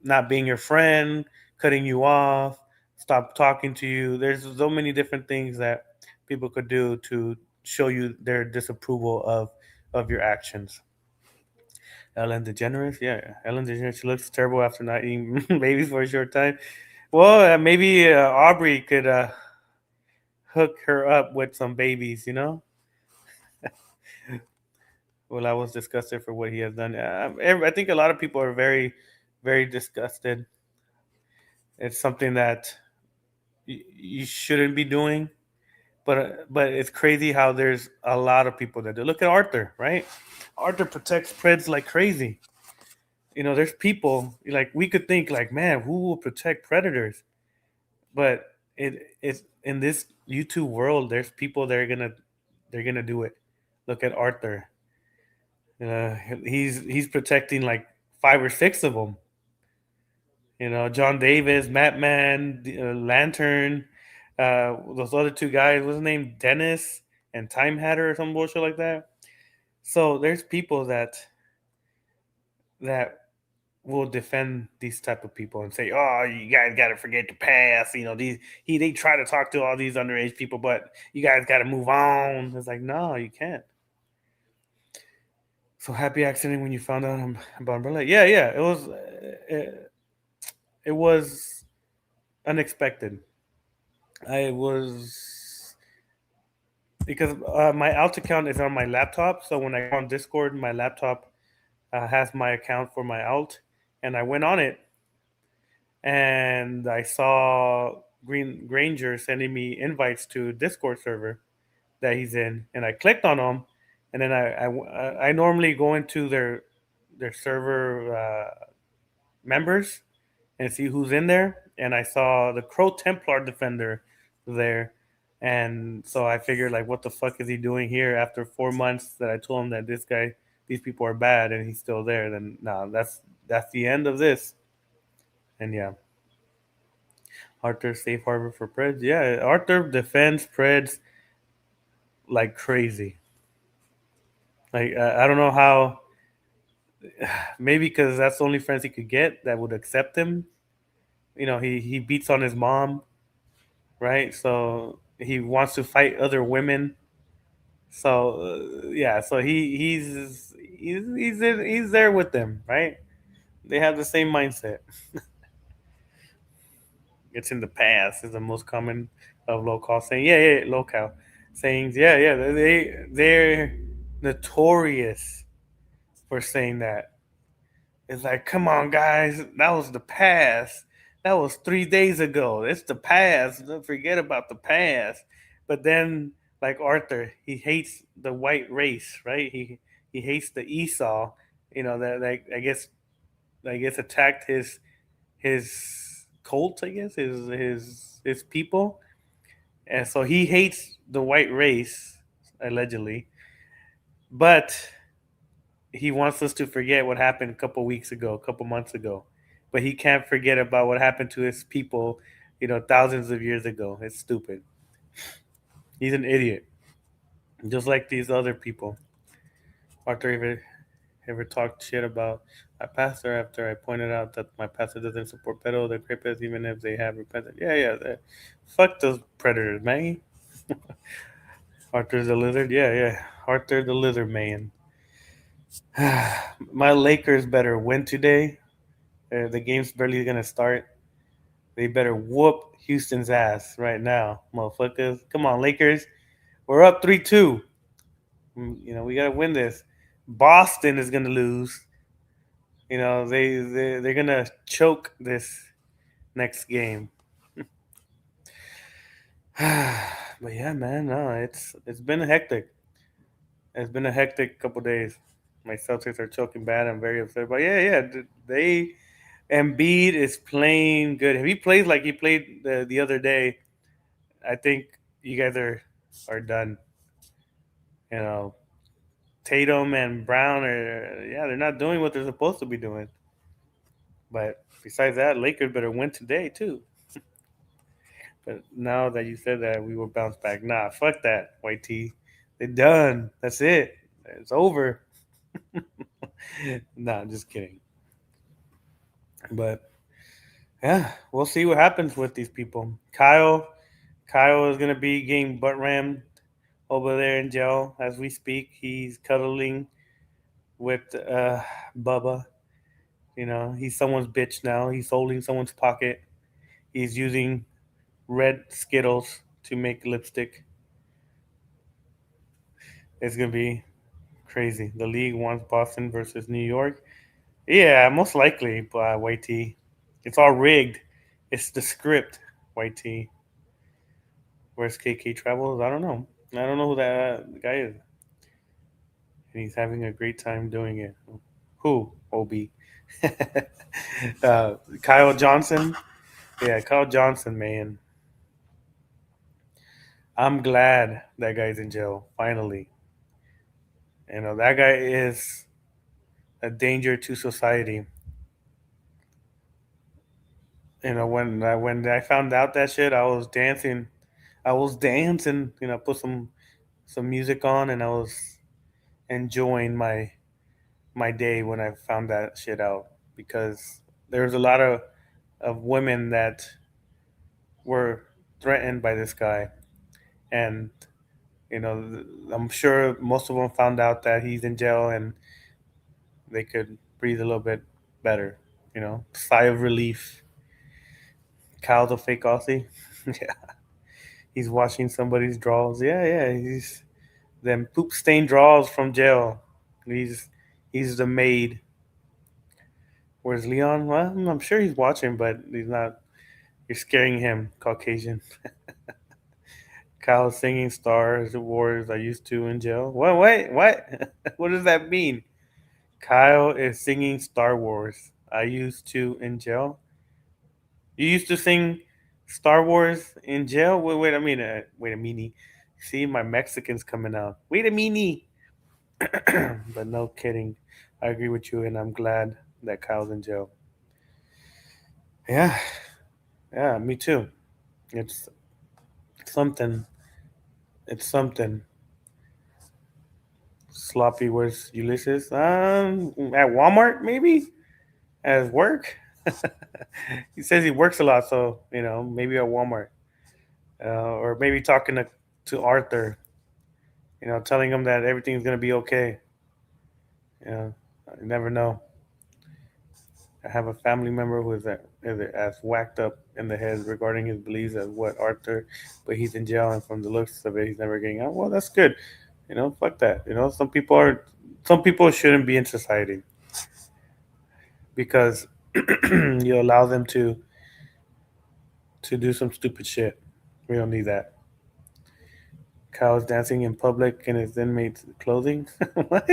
not being your friend, cutting you off, stop talking to you. There's so many different things that people could do to show you their disapproval of your actions. Ellen DeGeneres, yeah, Ellen DeGeneres. She looks terrible after not eating babies for a short time. Well, maybe Aubrey could hook her up with some babies. Well, I was disgusted for what he has done. I think a lot of people are very, very disgusted. It's something that you shouldn't be doing. But it's crazy how there's a lot of people that do. Look at Arthur, right? Arthur protects Preds like crazy. There's people like we could think like, man, who will protect predators? But it's in this YouTube world. There's people that are they're gonna do it. Look at Arthur. He's protecting like five or six of them. John Davis, Matman, Lantern, those other two guys. What's his name? Dennis and Time Hatter or some bullshit like that. So there's people that will defend these type of people and say, "Oh, you guys got to forget the past." They try to talk to all these underage people, but you guys got to move on. It's like, no, you can't. So happy accident when you found out about Umbrella. Yeah, yeah, it was unexpected. I was because my alt account is on my laptop, so when I go on Discord, my laptop has my account for my alt, and I went on it and I saw Green Granger sending me invites to Discord server that he's in, and I clicked on them, and then I normally go into their server members and see who's in there, and I saw the Crow Templar Defender there, and so I figured like, what the fuck is he doing here after 4 months that I told him that these people are bad, and he's still there? Then no, that's the end of this, and yeah. Arthur safe harbor for Preds. Yeah, Arthur defends Preds like crazy. Like I don't know how. Maybe because that's the only friends he could get that would accept him. He beats on his mom, right? So he wants to fight other women. So yeah, so he's there with them, right? They have the same mindset. It's in the past is the most common of local saying. Yeah, yeah, local sayings. Yeah, yeah. They're notorious for saying that. It's like, come on, guys, that was the past. That was 3 days ago. It's the past. Don't forget about the past. But then, like Arthur, he hates the white race, right? He hates the Esau. That like I guess attacked his cult. I guess his people, and so he hates the white race allegedly. But he wants us to forget what happened a couple weeks ago, a couple months ago, but he can't forget about what happened to his people, thousands of years ago. It's stupid. He's an idiot, just like these other people. Arthur ever talked shit about my pastor after I pointed out that my pastor doesn't support pedo the creepers even if they have repented. Yeah, yeah. Fuck those predators, man. Arthur the lizard. Yeah, yeah. Arthur the lizard man. My Lakers better win today. The game's barely gonna start. They better whoop Houston's ass right now, motherfuckers. Come on, Lakers. We're up 3-2. We gotta win this. Boston is gonna lose. They're gonna choke this next game. But yeah, man, no, it's been hectic. It's been a hectic couple days. My Celtics are choking bad. I'm very upset. But yeah, yeah, they Embiid is playing good. If he plays like he played the other day, I think you guys are done. You know, Tatum and Brown are, yeah, they're not doing what they're supposed to be doing. But besides that, Lakers better win today too. But now that you said that, we will bounce back. Nah, fuck that, White T. They're done. That's it. It's over. Nah, just kidding. But yeah, we'll see what happens with these people. Kyle is gonna be getting butt rammed over there in jail as we speak. He's cuddling with Bubba. He's someone's bitch now. He's holding someone's pocket. He's using red Skittles to make lipstick. It's gonna be crazy. The league wants Boston versus New York. Yeah, most likely, YT. It's all rigged. It's the script, YT. Where's KK travels? I don't know. I don't know who that guy is. And he's having a great time doing it. Who? OB. Kyle Johnson. Yeah, Kyle Johnson, man. I'm glad that guy's in jail, finally. That guy is a danger to society. When I found out that shit, I was dancing. I was dancing. Put some music on, and I was enjoying my day when I found that shit out because there's a lot of women that were threatened by this guy, and I'm sure most of them found out that he's in jail, and they could breathe a little bit better. Sigh of relief. Kyle's a fake Aussie. Yeah, he's washing somebody's drawers. Yeah, yeah, he's them poop stained drawers from jail. He's the maid. Where's Leon? Well, I'm sure he's watching, but he's not. You're scaring him, Caucasian. Kyle singing Stars Wars I used to in jail. What? Wait, what? What does that mean? Kyle is singing Star Wars. I used to in jail. You used to sing Star Wars in jail. Wait a minute. Wait a minute. See, my Mexican's coming out. Wait a minute. But no kidding. I agree with you, and I'm glad that Kyle's in jail. Yeah. Yeah, me too. It's something. It's something. Sloppy, where's Ulysses? At Walmart, maybe? As work? He says he works a lot, so, maybe at Walmart. Or maybe talking to Arthur, telling him that everything's going to be okay. You never know. I have a family member who is as whacked up in the head regarding his beliefs as what Arthur, but he's in jail, and from the looks of it, he's never getting out. Well, that's good. Fuck that. Some people shouldn't be in society because you allow them to do some stupid shit. We don't need that. Kyle's dancing in public in his inmate's clothing. What?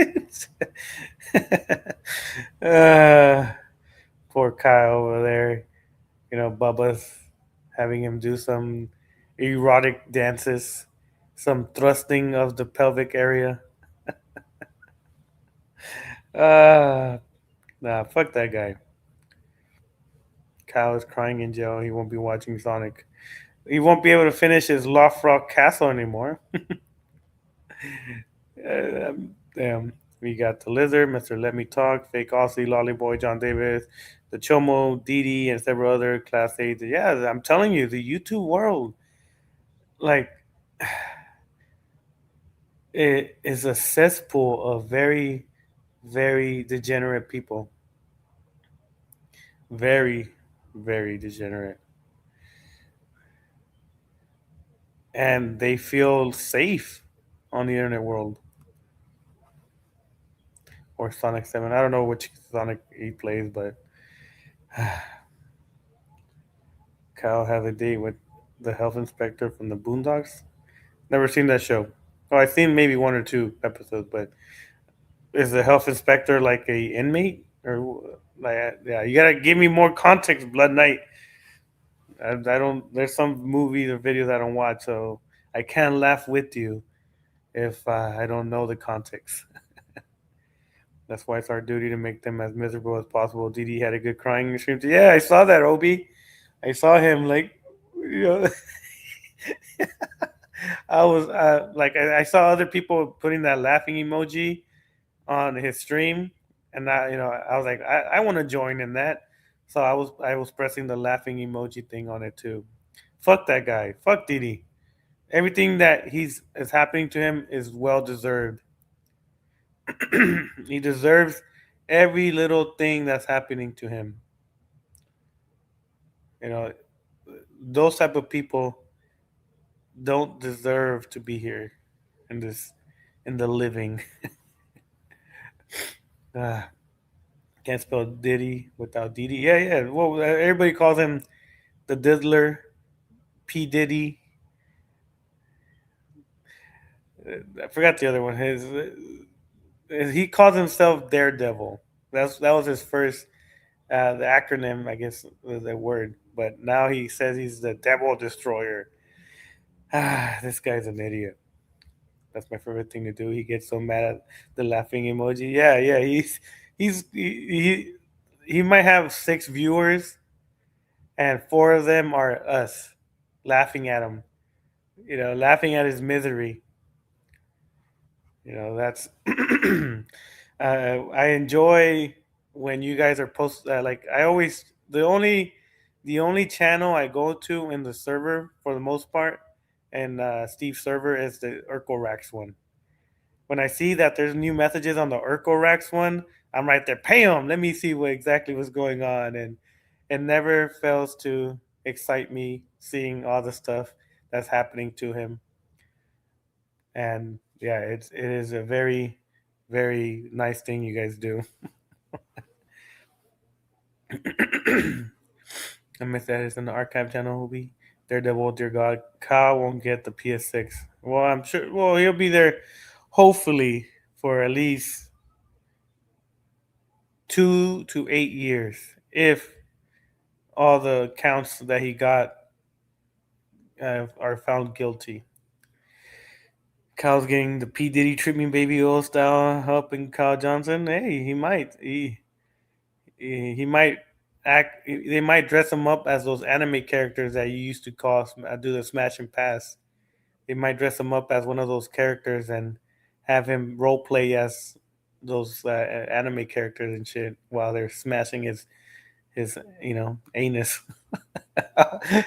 uh, Poor Kyle over there. Bubba's having him do some erotic dances, some thrusting of the pelvic area. Uh, nah, fuck that guy. Kyle is crying in jail. He won't be watching Sonic. He won't be able to finish his Loft Rock Castle anymore. Damn. We got the Lizard, Mr. Let Me Talk, Fake Aussie, Lolly Boy, John Davis, the Chomo, Didi, and several other Class A's. Yeah, I'm telling you, the YouTube world, like, it is a cesspool of very, very degenerate people. Very, very degenerate. And they feel safe on the internet world. Or Sonic 7. I don't know which Sonic he plays, but Kyle has a date with the health inspector from the Boondocks. Never seen that show. Oh, I've seen maybe one or two episodes, but is the health inspector like a inmate or like? Yeah, you gotta give me more context, Blood Knight. I don't. There's some movies or videos I don't watch, so I can't laugh with you if I don't know the context. That's why it's our duty to make them as miserable as possible. Didi had a good crying stream. Yeah, I saw that, Obi. I saw him like, you know, I was like, I saw other people putting that laughing emoji on his stream, and I was like, I want to join in that. So I was pressing the laughing emoji thing on it too. Fuck that guy. Fuck Didi. Everything that he's is happening to him is well deserved. He deserves every little thing that's happening to him. You know, those type of people don't deserve to be here in this in the living. Ah, can't spell Diddy without Didi. Yeah, yeah. Well, everybody calls him the Diddler, P Diddy. I forgot the other one. He calls himself Daredevil. That was his first the acronym, I guess, was a word. But now he says he's the Devil Destroyer. This guy's an idiot. That's my favorite thing to do. He gets so mad at the laughing emoji. Yeah, yeah. He's he might have 6 viewers, and 4 of them are us laughing at him. Laughing at his misery. That's I enjoy when you guys are post like I always the only channel I go to in the server for the most part and Steve's server is the Urkel one. When I see that there's new messages on the Urkel one, I'm right there. Pay him. Let me see what exactly was going on, and it never fails to excite me seeing all the stuff that's happening to him. And yeah, it is a very very nice thing you guys do. I miss that it's in the archive channel. Will be Daredevil. Dear God, Kyle won't get the PS6. Well, I'm sure. Well, he'll be there, hopefully, for at least 2 to 8 years if all the counts that he got are found guilty. Kyle's getting the P Diddy treat me baby oil style helping Kyle Johnson. Hey, he might. He might act. They might dress him up as those anime characters that you used to do the smash and pass. They might dress him up as one of those characters and have him role play as those anime characters and shit while they're smashing his anus.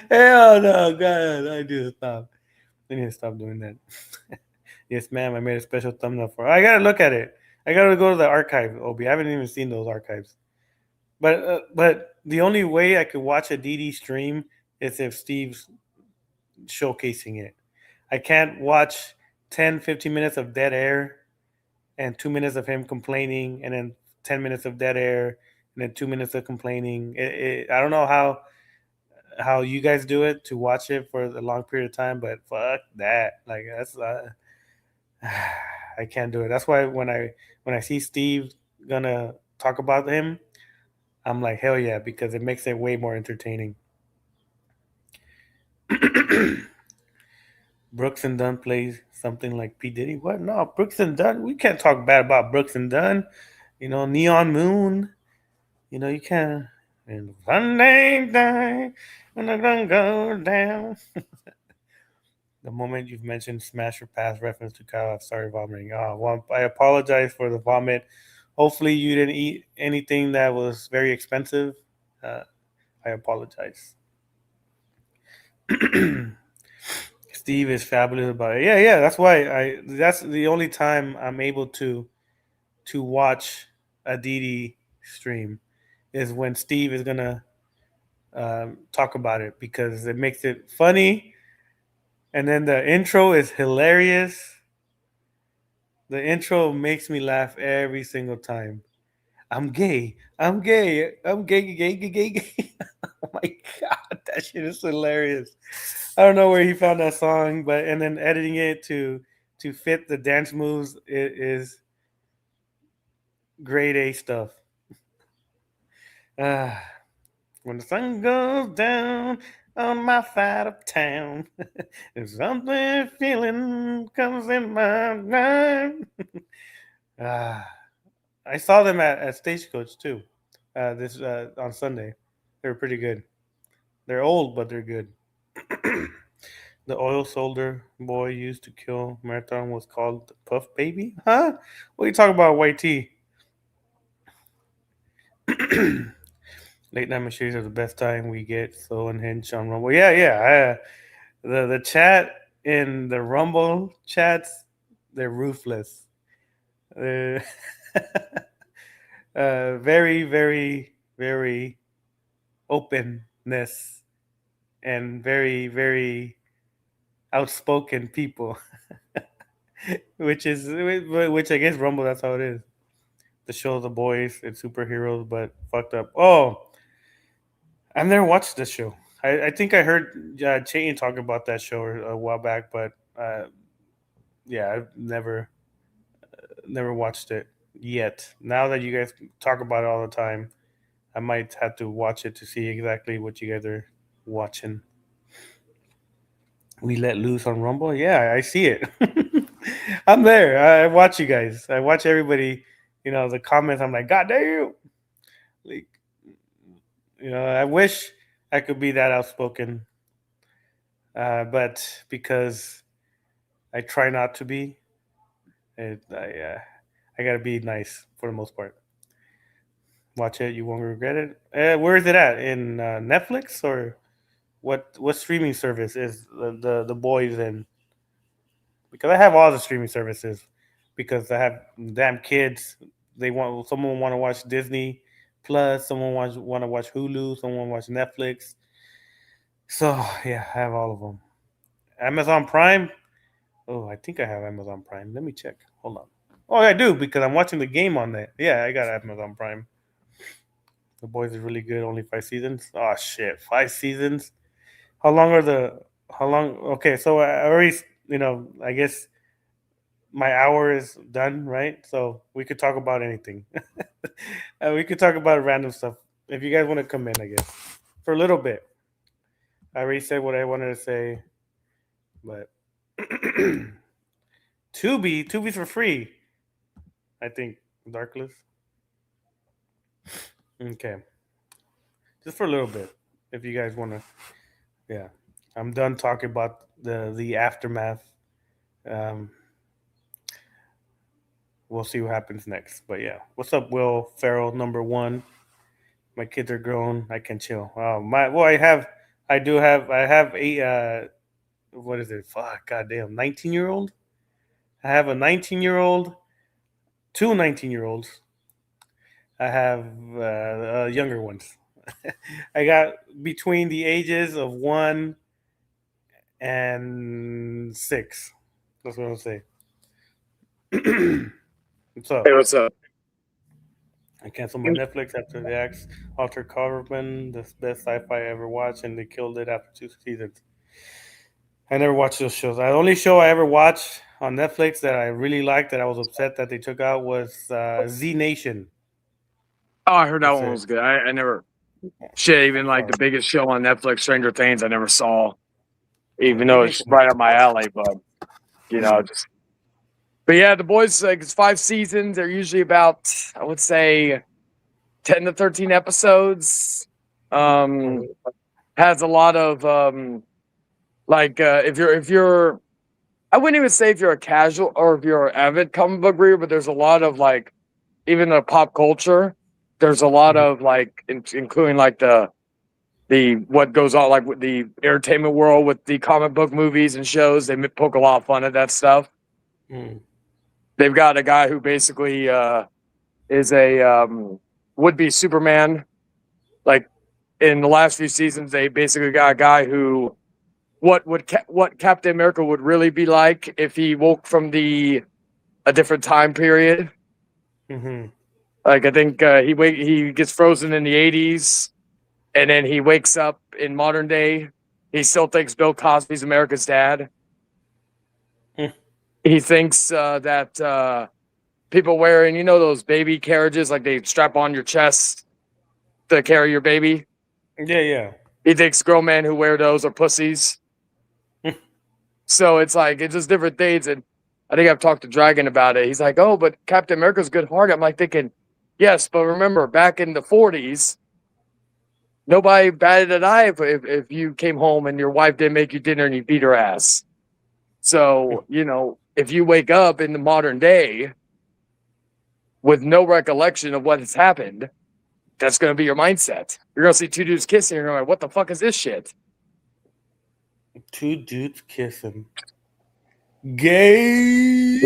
Hell no, God, I need to stop. I need to stop doing that. Yes, ma'am. I made a special thumbnail for. I gotta look at it. I gotta go to the archive. Obi, I haven't even seen those archives. But the only way I could watch a DD stream is if Steve's showcasing it. I can't watch 10, 15 minutes of dead air and 2 minutes of him complaining, and then 10 minutes of dead air, and then 2 minutes of complaining. I don't know how you guys do it to watch it for a long period of time, but fuck that. Like that's I can't do it. That's why when I see Steve gonna talk about him, I'm like hell yeah, because it makes it way more entertaining. Brooks and Dunn plays something like P Diddy. What? No, Brooks and Dunn. We can't talk bad about Brooks and Dunn. Neon Moon. You can't. And Sunday night when the gun goes down. The moment you've mentioned Smash or Pass reference to Kyle, I've started vomiting. Oh, well, I apologize for the vomit. Hopefully, you didn't eat anything that was very expensive. Uh, I apologize. Steve is fabulous about it. Yeah, yeah. That's why That's the only time I'm able to watch a DD stream is when Steve is gonna talk about it because it makes it funny, and then the intro is hilarious. The intro makes me laugh every single time. I'm gay. I'm gay. I'm gay, gay, gay, gay, gay. Oh my god, that shit is hilarious. I don't know where he found that song, but and then editing it to fit the dance moves is grade A stuff. Uh, when the sun goes down on my side of town, there's something feeling comes in my mind. Ah, I saw them at Stagecoach too. This on Sunday, they were pretty good. They're old, but they're good. The oil soldier boy used to kill Marathon was called the Puff Baby? Huh? What are you talking about, White Tea? Late night machines are the best time we get so unhinged on Rumble. Yeah, yeah. The chat in the Rumble chats, they're ruthless. Uh, very, very, very openness and very, very outspoken people, which I guess Rumble that's how it is. The show The Boys and superheroes, but fucked up. Oh, I've never watched this show. I think I heard Chayton talk about that show a while back, but yeah, I've never watched it yet. Now that you guys talk about it all the time, I might have to watch it to see exactly what you guys are watching. We let loose on Rumble. Yeah, I see it. I'm there. I watch you guys. I watch everybody. The comments. I'm like, God damn. Like, I wish I could be that outspoken, but because I try not to be, I gotta be nice for the most part. Watch it, you won't regret it. Where is it at? In Netflix or what streaming service is the boys in? Because I have all the streaming services. Because I have damn kids. Someone want to watch Disney Plus. Someone want to watch Hulu. Someone watch Netflix. So yeah, I have all of them. Amazon Prime. Oh, I think I have Amazon Prime. Let me check. Hold on. Oh, I do because I'm watching the game on there. Yeah, I got Amazon Prime. The Boys is really good. Only 5 seasons. Oh shit, 5 seasons. How long are the? How long? Okay, so I already, I guess my hour is done, right? So we could talk about anything. We could talk about random stuff if you guys want to come in. I guess for a little bit. I already said what I wanted to say, but Tubi's for free. I think Darkless. Okay. just for a little bit, if you guys want to. Yeah, I'm done talking about the aftermath. Um, we'll see what happens next. But yeah, what's up, Will Ferrell? Number one. My kids are grown. I can chill. I have a what is it? Fuck, goddamn, 19-year-old. I have a 19-year-old, two 19-year-olds. I have younger ones. I got between the ages of 1 and 6. That's what I'll say. What's up? Hey, what's up? I canceled my Netflix after the ex Alter Carbon, the best sci-fi I ever watched, and they killed it after 2 seasons. I never watched those shows. The only show I ever watched on Netflix that I really liked, that I was upset that they took out, was Z Nation. Oh, I heard that That's one it. was good. I never shit. Even like the biggest show on Netflix, Stranger Things, I never saw. Even though it's right up my alley, but just. But yeah, The Boys, like, it's 5 seasons. They're usually about, I would say, 10 to 13 episodes. Has a lot of if you're I wouldn't even say if you're a casual or if you're an avid comic book reader, but there's a lot of like, even the pop culture. There's a lot of like, including like the what goes on like with the entertainment world with the comic book movies and shows. They poke a lot of fun at that stuff. They've got a guy who basically is a would-be Superman. Like in the last few seasons, they basically got a guy who what Captain America would really be like if he woke from a different time period. Mm-hmm. Like I think he gets frozen in the 80s, and then he wakes up in modern day. He still thinks Bill Cosby's America's dad. He thinks that people wearing, those baby carriages, like they strap on your chest to carry your baby. Yeah. He thinks grown men who wear those are pussies. So it's like, it's just different things. And I think I've talked to Dragon about it. He's like, oh, but Captain America's good hearted. I'm like thinking, yes, but remember, back in the 40s, nobody batted an eye if you came home and your wife didn't make you dinner and you beat her ass. So, if you wake up in the modern day with no recollection of what has happened, that's going to be your mindset. You're going to see two dudes kissing and you're like, what the fuck is this shit? Two dudes kissing. Gay.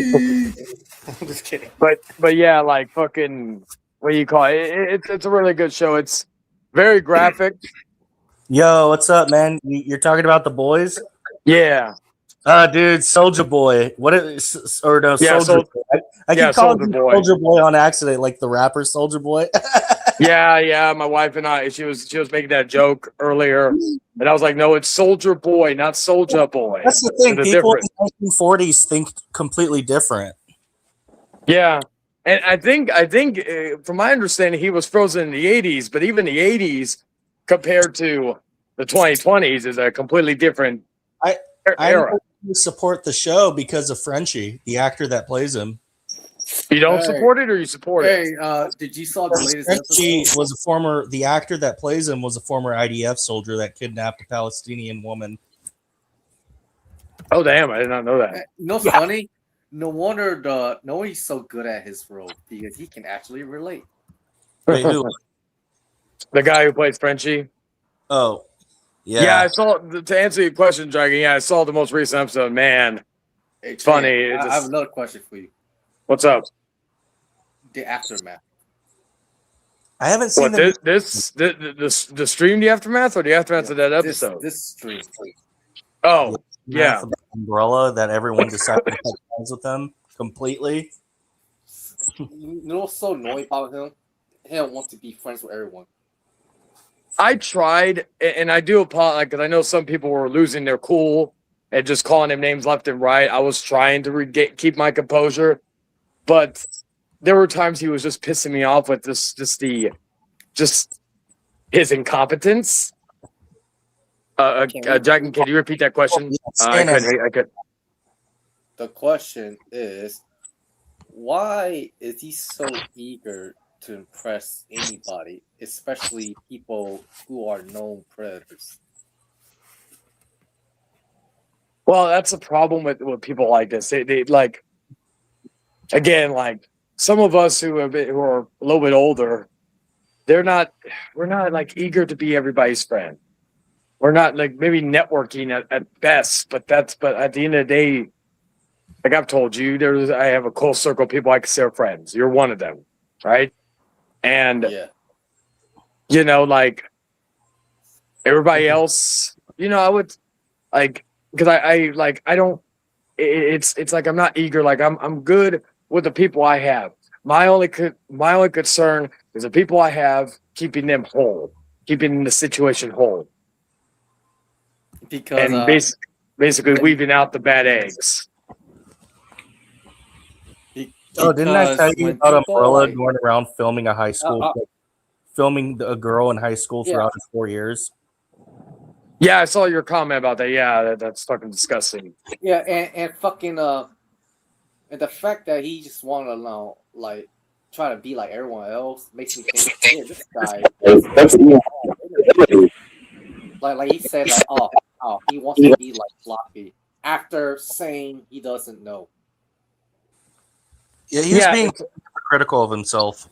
I'm just kidding. But yeah, like fucking, what do you call it? It's a really good show. It's very graphic. Yo, what's up, man? You're talking about The Boys? Yeah. Dude, Soldier Boy. What is or no? Yeah, Soldier Boy. I keep calling him Soldier Boy on accident, like the rapper Soldier Boy. Yeah. My wife and I, she was making that joke earlier, and I was like, no, it's Soldier Boy, not Soldier Boy. That's the thing. People in the 1940s think completely different. Yeah, and I think from my understanding, he was frozen in the 80s, but even the 80s compared to the 2020s is a completely different era. I support the show because of Frenchie, the actor that plays him. You don't support it, or you support it? Did you saw the latest Frenchie episode? The actor that plays him was a former IDF soldier that kidnapped a Palestinian woman. Oh damn! I did not know that. Funny? No wonder he's so good at his role, because he can actually relate. Wait, who? The guy who plays Frenchie. Oh, yeah. Yeah, I saw. To answer your question, Dragon. Yeah, I saw the most recent episode. Man, it's funny. I have another question for you. What's up? The aftermath. I haven't seen the stream, the aftermath, or the aftermath of that episode. This stream. Oh, yeah. Umbrella that everyone decided to cut ties with them completely. You know what's so annoying about him? He don't want to be friends with everyone. I tried, and I do apologize, because I know some people were losing their cool and just calling him names left and right. I was trying to keep my composure, but there were times he was just pissing me off with just his incompetence. Jack, can you repeat that question? I could. The question is, why is he so eager to impress anybody, especially people who are known predators. Well, that's the problem with people like this. They like, again, like some of us who are a little bit older, we're not like eager to be everybody's friend. We're not like maybe networking at best, but at the end of the day, like I've told you, I have a close circle of people I consider friends. You're one of them, right? And Yeah. you know, like everybody else, you know, I would like because I don't. It's like I'm not eager. Like I'm good with the people I have. My only concern is the people I have, keeping them whole, keeping the situation whole, Because and basically weeding out the bad eggs. Oh, didn't I tell you when about people, Umbrella like- going around filming a high school, filming a girl in high school Yeah. throughout his 4 years? Yeah, I saw your comment about that. Yeah, that's fucking disgusting. Yeah, and fucking and the fact that he just want to know, like, try to be like everyone else makes me think, yeah, this guy. Like he said, like, oh, he wants to be like Floppy after saying he doesn't know. Yeah, he's being critical of himself.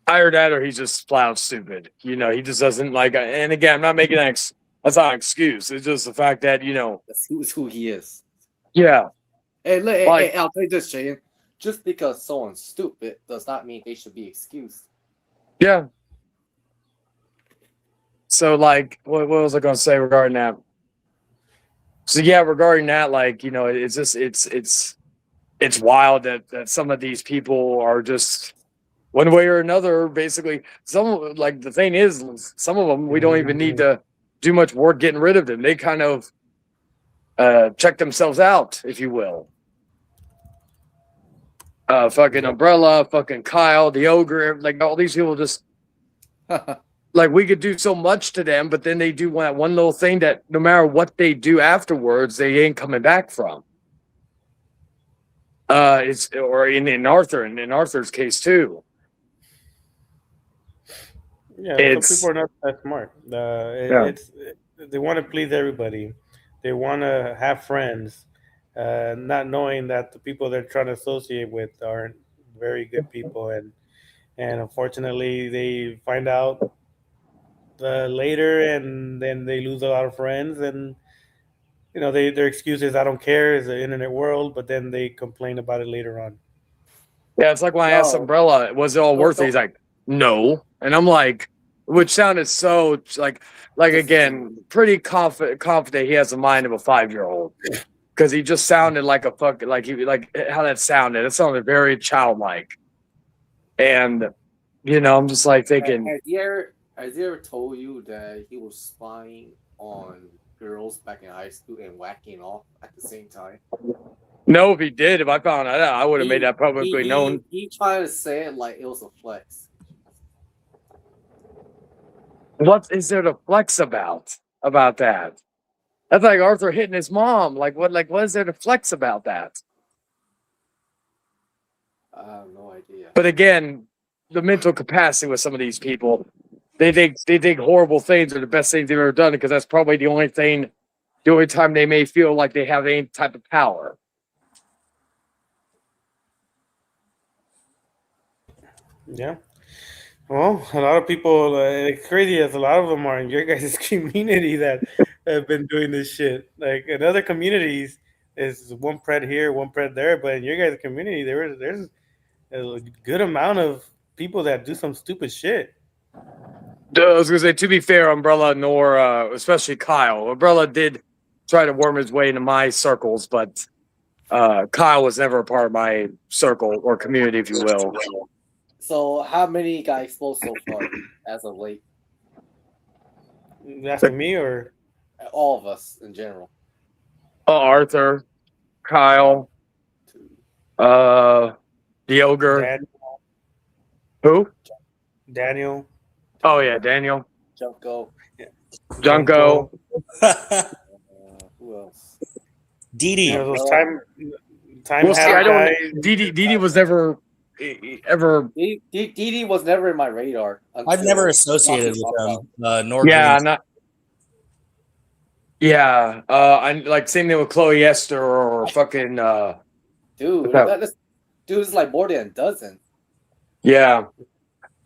Either that or he's just flat out stupid. You know, he just doesn't like. And again, I'm not making that's not an excuse. It's just the fact that That's who he is. Yeah. Hey, I'll tell you this, Shane. Just because someone's stupid does not mean they should be excused. Yeah. So, like, what was I going to say regarding that? So, yeah, regarding that, like, it's just it's wild that some of these people are just one way or another. Basically, the thing is, some of them we don't even need to do much work getting rid of them. They kind of check themselves out, if you will. Fucking Umbrella, fucking Kyle, the Ogre, like all these people just like we could do so much to them, but then they do one little thing that no matter what they do afterwards, they ain't coming back from. In Arthur's case too. Yeah, some people are not that smart. They want to please everybody. They want to have friends, not knowing that the people they're trying to associate with aren't very good people, and unfortunately they find out later, and then they lose a lot of friends, and their excuse is I don't care, it's the internet world, but then they complain about it later on. Yeah, it's like when I asked Umbrella, was it all worth it? He's like, no. And I'm like, which sounded so like again, pretty confident he has the mind of a 5-year-old. Because he just sounded like a fucking like how that sounded. It sounded very childlike. And I'm just like thinking, Has he ever told you that he was spying on girls back in high school and whacking off at the same time? No, if he did, if I found that out, I would have made that publicly known. He tried to say it like it was a flex. What is there to flex about that? That's like Arthur hitting his mom. What is there to flex about that? I have no idea. But again, the mental capacity with some of these people, they think horrible things are the best things they've ever done because that's probably the only time they may feel like they have any type of power. Yeah. Well, a lot of people, crazy as a lot of them are in your guys' community that have been doing this shit. Like in other communities, is one pred here, one pred there, but in your guys' community, there's a good amount of people that do some stupid shit. I was gonna say, to be fair, Umbrella nor especially Kyle. Umbrella did try to worm his way into my circles, but Kyle was never a part of my circle or community, if you will. So, how many got exposed so far as of late? Asking me or all of us in general? Arthur, Kyle, the Ogre. Who? Daniel. Oh yeah, Daniel. Junko. Junko. Who else? Didi. Those time Well, see, Didi was never ever. DD was never in my radar. I've never associated with them. Nor Yeah, Green. not. Yeah, I like same thing with Chloe Esther or fucking. Dude, Without- dude is like more than a dozen. Yeah,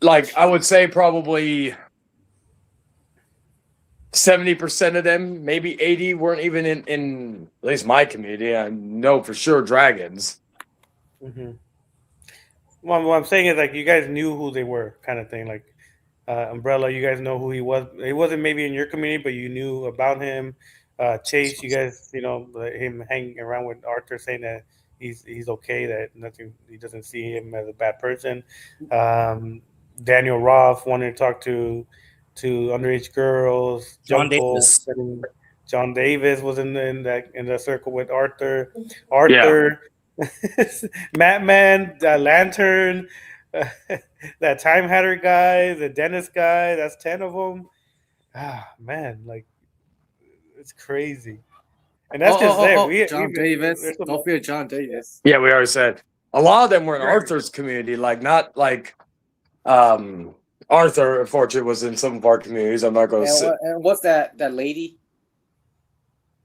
like I would say probably 70% of them, maybe 80, weren't even in at least my community. I know for sure dragons. Mm-hmm. Well, what I'm saying is like you guys knew who they were, kind of thing. Like Umbrella, you guys know who he was. He wasn't maybe in your community, but you knew about him. Chase, you guys, him hanging around with Arthur, saying that he's okay, that nothing, he doesn't see him as a bad person. Daniel Roth wanted to talk to underage girls. John Jungle, Davis. John Davis was in the circle with Arthur. Arthur, Matman, Lantern, that Time Hatter guy, the Dennis guy. That's 10 of them. Ah, man, like it's crazy. And that's just it. John Davis. Don't fear John Davis. Yeah, we already said a lot of them were in Arthur's community, like not like Arthur, unfortunately, was in some of our communities. I'm not going to say. And what's that lady?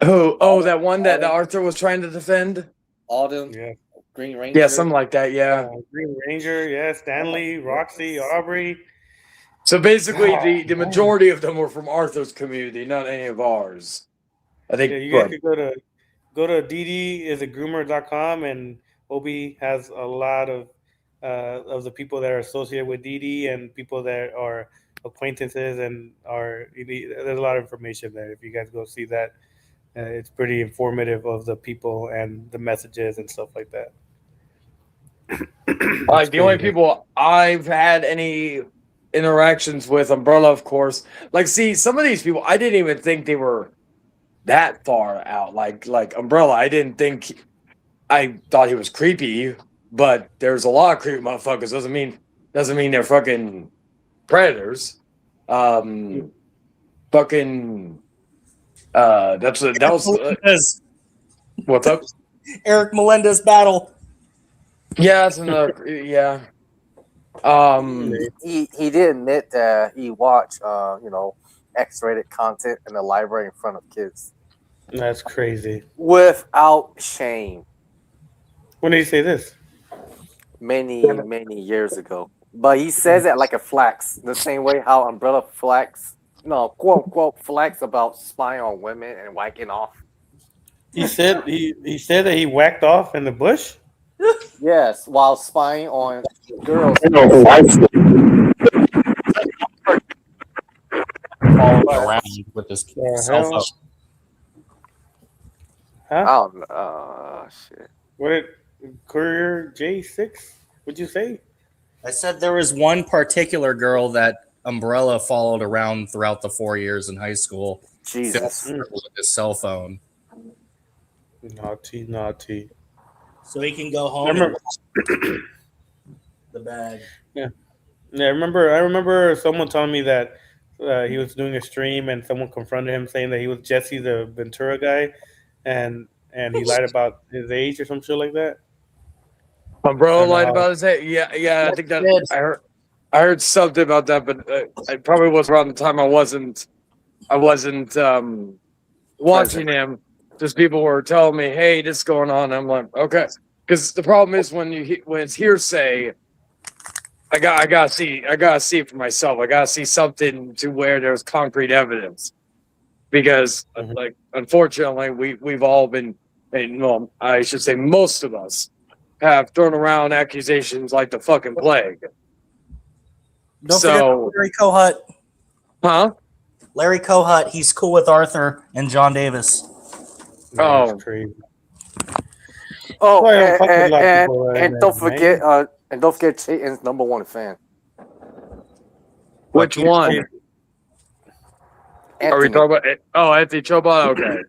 Who? Oh, that one that Arthur was trying to defend? Autumn. Yeah. Green Ranger. Yeah, something like that. Yeah. Green Ranger. Yeah. Stanley, Roxy, Aubrey. So basically, the majority of them were from Arthur's community, not any of ours. I think. Yeah, you guys could go to DD.com, and Obi has a lot of the people that are associated with DD and people that are acquaintances and there's a lot of information there. If you guys go see that, it's pretty informative of the people and the messages and stuff like that. Like the only people I've had any interactions with, Umbrella, of course. Like, see, some of these people, I didn't even think they were that far out. Like Umbrella, I thought he was creepy, but there's a lot of creepy motherfuckers. Doesn't mean they're fucking predators. Fucking. That was what's up? Eric Melendez battle. Yeah, that's another. Yeah. He did admit that he watched X-rated content in the library in front of kids. That's crazy. Without shame. When did he say this? Many years ago. But he says it like a flex, the same way how Umbrella flex, quote unquote flex about spying on women and whacking off. He said he said that he whacked off in the bush. Yes, while spying on girls. Following around with his cell phone. Huh? Oh, shit. What did Courier J6? What'd you say? I said there was one particular girl that Umbrella followed around throughout the 4 years in high school. Jesus. With his cell phone. Naughty. So he can go home and watch the bag. Yeah, I remember someone telling me that he was doing a stream and someone confronted him saying that he was Jesse the Ventura guy, and he lied about his age or some shit like that. Umbrella lied about his age. Yeah. I think that I heard something about that, but it probably was around the time I wasn't watching him. Just people were telling me, "Hey, this is going on." I'm like, okay, because the problem is when it's hearsay, I gotta see it for myself. I gotta see something to where there's concrete evidence, because like unfortunately we've all been, well, I should say most of us have thrown around accusations like the fucking plague. Don't forget Larry Kohut. Huh? Larry Kohut, he's cool with Arthur and John Davis. Oh, that's crazy. Oh, and don't forget, Chayton's #1 fan. Which one? Are we talking about? Oh, Anthony Chobot. Okay.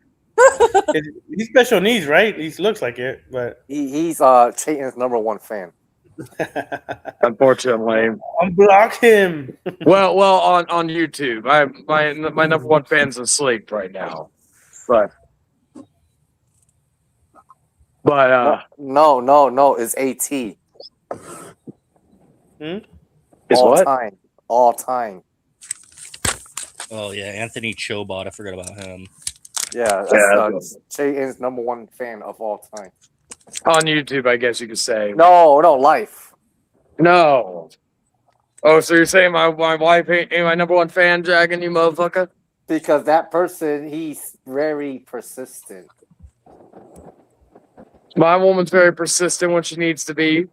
He's special needs, right? He looks like it, but he's Chayton's #1 fan. Unfortunately, unblock him. well, on YouTube, my #1 fan's asleep right now, but no, it's AT. Is all what? time. All time. Oh yeah, Anthony Chobot. I forgot about him. Yeah, that's JN's number one fan of all time. On YouTube, I guess you could say. No, life. No. Oh, so you're saying my wife ain't my number one fan, Dragon, you motherfucker? Because that person, he's very persistent. My woman's very persistent when she needs to be.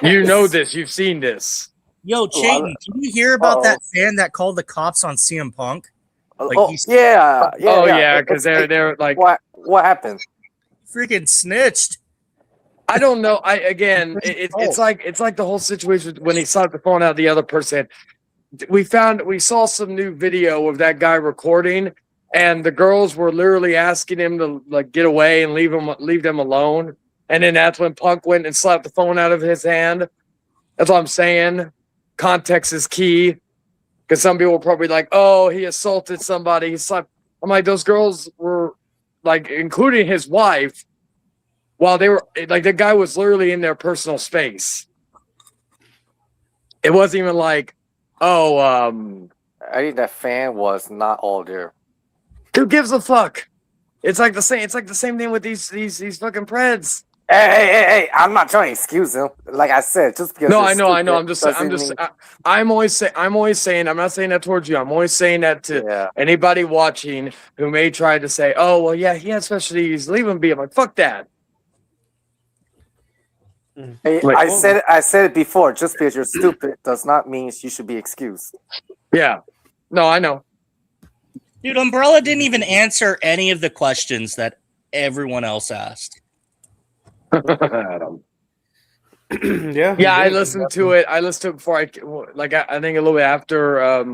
You know this. You've seen this. Yo, Chayton, did you hear about that fan that called the cops on CM Punk? Like yeah. Oh yeah, because they're like, what happened? Freaking snitched. I don't know. It's like the whole situation when he slapped the phone out of the other person. We saw some new video of that guy recording, and the girls were literally asking him to like get away and leave them alone. And then that's when Punk went and slapped the phone out of his hand. That's what I'm saying. Context is key. Because some people were probably like, oh, he assaulted somebody. He slapped. I'm like, those girls were like, including his wife, while they were like, the guy was literally in their personal space. It wasn't even like, oh, I think that fan was not all there. who gives a fuck? It's like the same thing with these fucking Preds. Hey! I'm not trying to excuse him. Like I said, just because. No, I know. I'm always saying. I'm not saying that towards you. I'm always saying that to anybody watching who may try to say, "Oh, well, yeah, he has special needs. Leave him be." I'm like, fuck that. Hey, I said it before. Just because you're stupid does not mean you should be excused. Yeah. No, I know. Dude, Umbrella didn't even answer any of the questions that everyone else asked. Yeah. I listened to it. I listened to it before I think a little bit after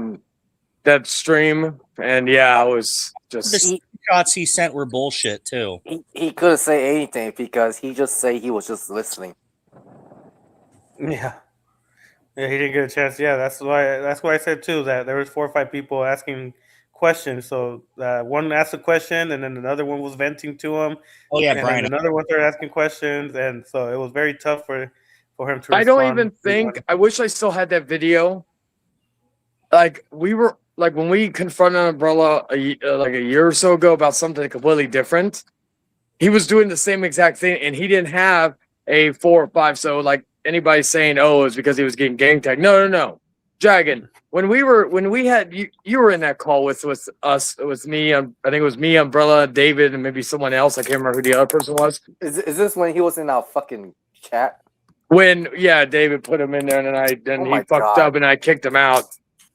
that stream, and I was just the shots he sent were bullshit too. He couldn't say anything because he just said he was just listening. Yeah, he didn't get a chance. Yeah, that's why I said too that there was 4 or 5 people asking questions. So one asked a question, and then another one was venting to him. Oh yeah, and Brian. Another one started asking questions, and so it was very tough for him to. I don't even think. I wish I still had that video. Like we were like when we confronted Umbrella like a year or so ago about something completely different. He was doing the same exact thing, and he didn't have a 4 or 5. So like anybody saying, "Oh, it's because he was getting gang tagged." No. Dragon. When we had you were in that call with us. It was me. I think it was me, Umbrella, David, and maybe someone else. I can't remember who the other person was. Is this when he was in our fucking chat? When David put him in there, and he fucked up, and I kicked him out.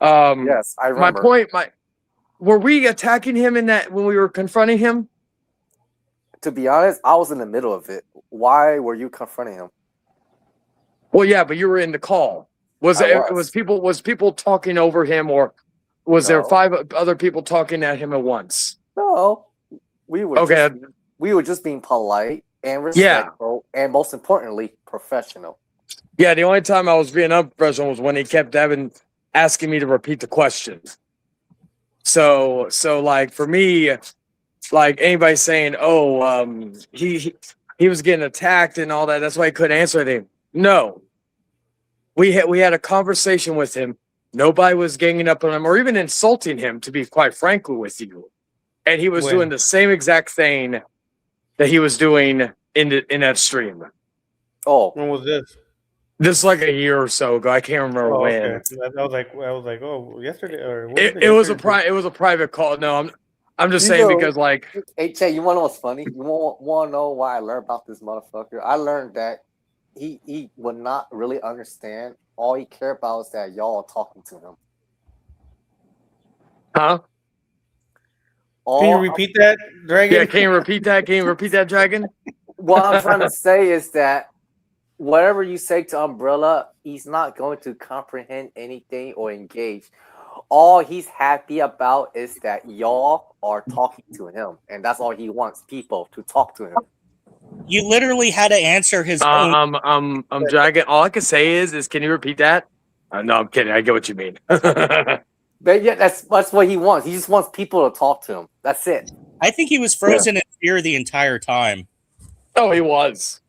Yes, I remember. Were we attacking him in that when we were confronting him? To be honest, I was in the middle of it. Why were you confronting him? Well, yeah, but you were in the call. Was people talking over him, or was there 5 other people talking at him at once? No, we were just being polite and respectful, and most importantly, professional. Yeah, the only time I was being unprofessional was when he kept asking me to repeat the questions. So like for me, like anybody saying, "Oh, he was getting attacked and all that," that's why he couldn't answer anything. No. We had a conversation with him. Nobody was ganging up on him or even insulting him, to be quite frank with you. And he was doing the same exact thing that he was doing in that stream. Oh, when was this? This like a year or so ago. I can't remember when. Okay. I was like, oh, yesterday or it was a private call. No, I'm just saying because like. Hey, Che, you want to know what's funny? You want to know why I learned about this motherfucker? I learned that he would not really understand. All he cared about is that y'all are talking to him. Huh? Can you repeat that, Dragon? Yeah, can you repeat that? Can you repeat that, Dragon? What I'm trying to say is that whatever you say to Umbrella, he's not going to comprehend anything or engage. All he's happy about is that y'all are talking to him, and that's all he wants, people to talk to him. You literally had to answer his own. I'm Dragon. All I can say is can you repeat that? No, I'm kidding. I get what you mean. But yeah, that's what he wants. He just wants people to talk to him. That's it. I think he was frozen in fear the entire time. Oh, he was.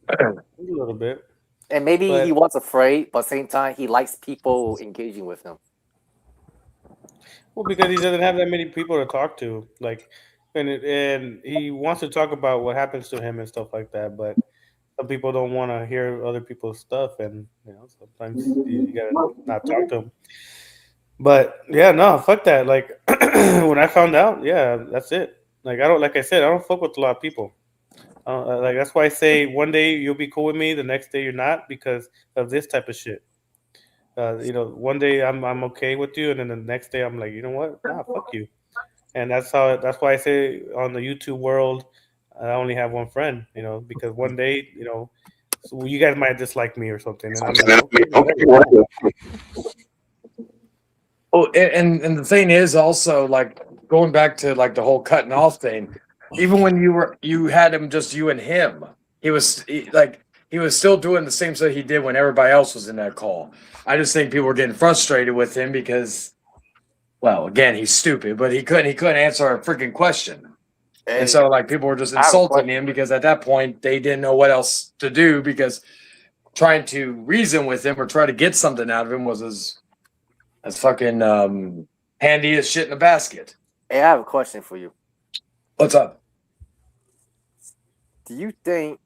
A little bit. And maybe But- he was afraid, but same time he likes people engaging with him. Well, because he doesn't have that many people to talk to, like, and he wants to talk about what happens to him and stuff like that. But some people don't want to hear other people's stuff, and sometimes you gotta not talk to them. But yeah, no, fuck that. Like when I found out, yeah, that's it. Like I don't, like I said, I don't fuck with a lot of people. Like that's why I say one day you'll be cool with me, the next day you're not because of this type of shit. One day I'm okay with you, and then the next day I'm like, you know what? Nah, fuck you. And that's why I say on the YouTube world, I only have one friend. Because one day, so you guys might dislike me or something, and I'm like, okay, whatever. Oh, and the thing is also like going back to like the whole cutting off thing. Even when you had him just you and him, he was still doing the same stuff he did when everybody else was in that call. I just think people were getting frustrated with him because, well, again, he's stupid, but he couldn't answer a freaking question. And so like people were just I have a insulting question. him because at that point they didn't know what else to do because trying to reason with him or try to get something out of him was as fucking handy as shit in a basket. Hey, I have a question for you. What's up? Do you think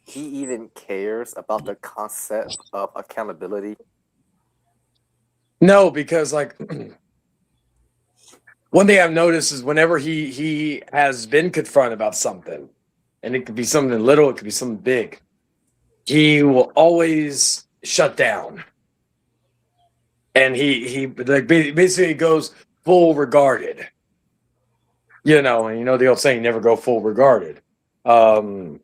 he even cares about the concept of accountability? No, because like one thing I've noticed is whenever he has been confronted about something, and it could be something little, it could be something big, he will always shut down. And he like basically goes full regarded. And the old saying, never go full regarded. And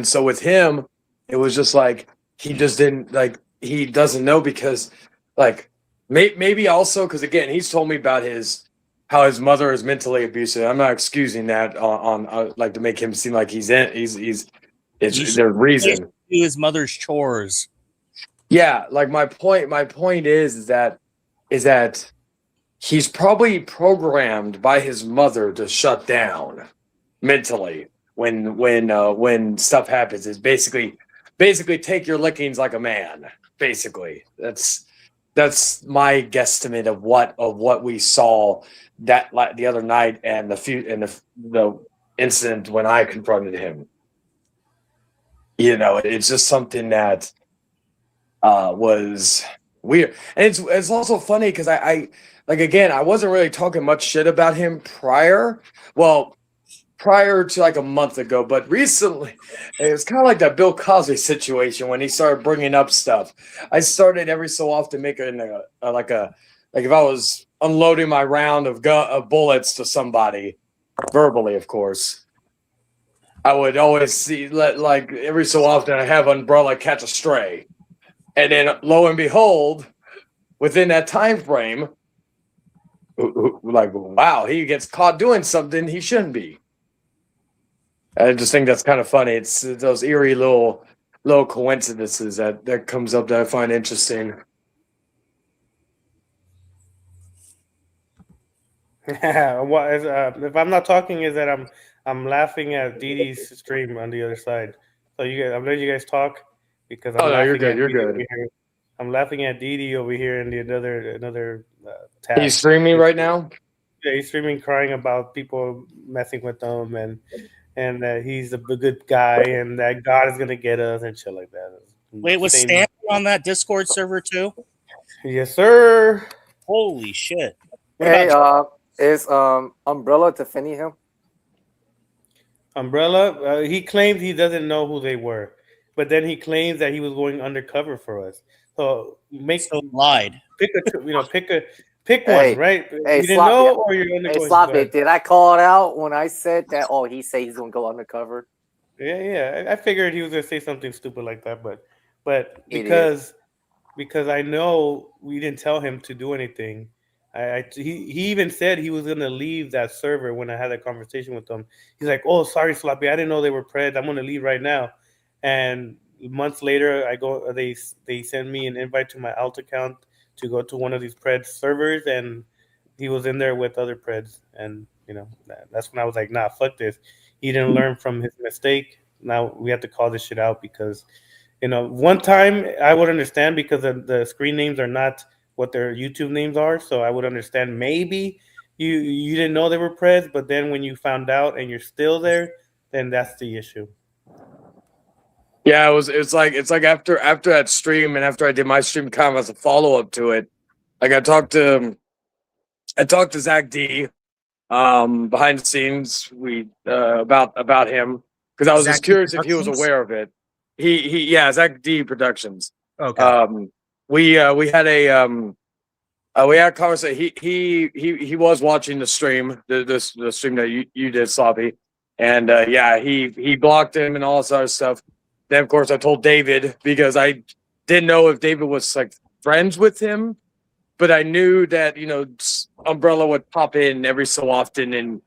so with him, it was just like he just didn't he doesn't know because like maybe also because again he's told me about how his mother is mentally abusive. I'm not excusing that on like to make him seem like he's there's reason. Do his mother's chores. Yeah, like my point is that he's probably programmed by his mother to shut down mentally when stuff happens. Is basically take your lickings like a man. Basically, that's my guesstimate of what we saw the other night and the incident when I confronted him. It's just something that was weird, and it's also funny because I like again I wasn't really talking much shit about him prior to like a month ago, but recently it was kind of like that Bill Cosby situation when he started bringing up stuff. I started every so often making like if I was unloading my round of bullets to somebody verbally, of course. I would always like every so often I have Umbrella catch a stray. And then, lo and behold, within that time frame, like, wow, he gets caught doing something he shouldn't be. I just think that's kind of funny. It's those eerie little coincidences that comes up that I find interesting. Yeah, if I'm not talking, is that I'm laughing at Dee Dee's stream on the other side. So I'm letting you guys talk because I'm no, you're laughing good. at You're Dee Dee good. over here. I'm laughing at Dee Dee over here in the another tab. He's streaming right now. Yeah, he's streaming, crying about people messing with him and that he's a good guy and that God is gonna get us and shit like that. Wait, was Stanley on that Discord server too? Yes, sir. Holy shit! Hey, is Umbrella defending him? Umbrella, he claims he doesn't know who they were, but then he claims that he was going undercover for us. So lied. Pick Hey, one, right? hey, You didn't Sloppy, know, or you're Hey, undergoing. Sloppy, did I call it out when I said that? Oh, he said he's gonna go undercover. Yeah. I figured he was gonna say something stupid like that, but Idiot. because I know we didn't tell him to do anything. He even said he was gonna leave that server when I had that conversation with him. He's like, "Oh, sorry, Sloppy, I didn't know they were Preds. I'm gonna leave right now." And months later, they send me an invite to my alt account to go to one of these Preds servers, and he was in there with other Preds, and that's when I was like, "Nah, fuck this." He didn't learn from his mistake, now we have to call this shit out because, one time I would understand because the screen names are not what their YouTube names are. So I would understand maybe you didn't know they were Preds, but then when you found out and you're still there, then that's the issue. Yeah, it's like after that stream and after I did my stream kind of as a follow up to it, like I talked to Zach D, behind the scenes about him because I was Zach just D curious if he was Productions? aware of it. Yeah, Zach D Productions. Okay. We had a conversation. He was watching the stream, the stream that you did, Sloppy, and he blocked him and all this other stuff. Then of course I told David because I didn't know if David was like friends with him, but I knew that Umbrella would pop in every so often in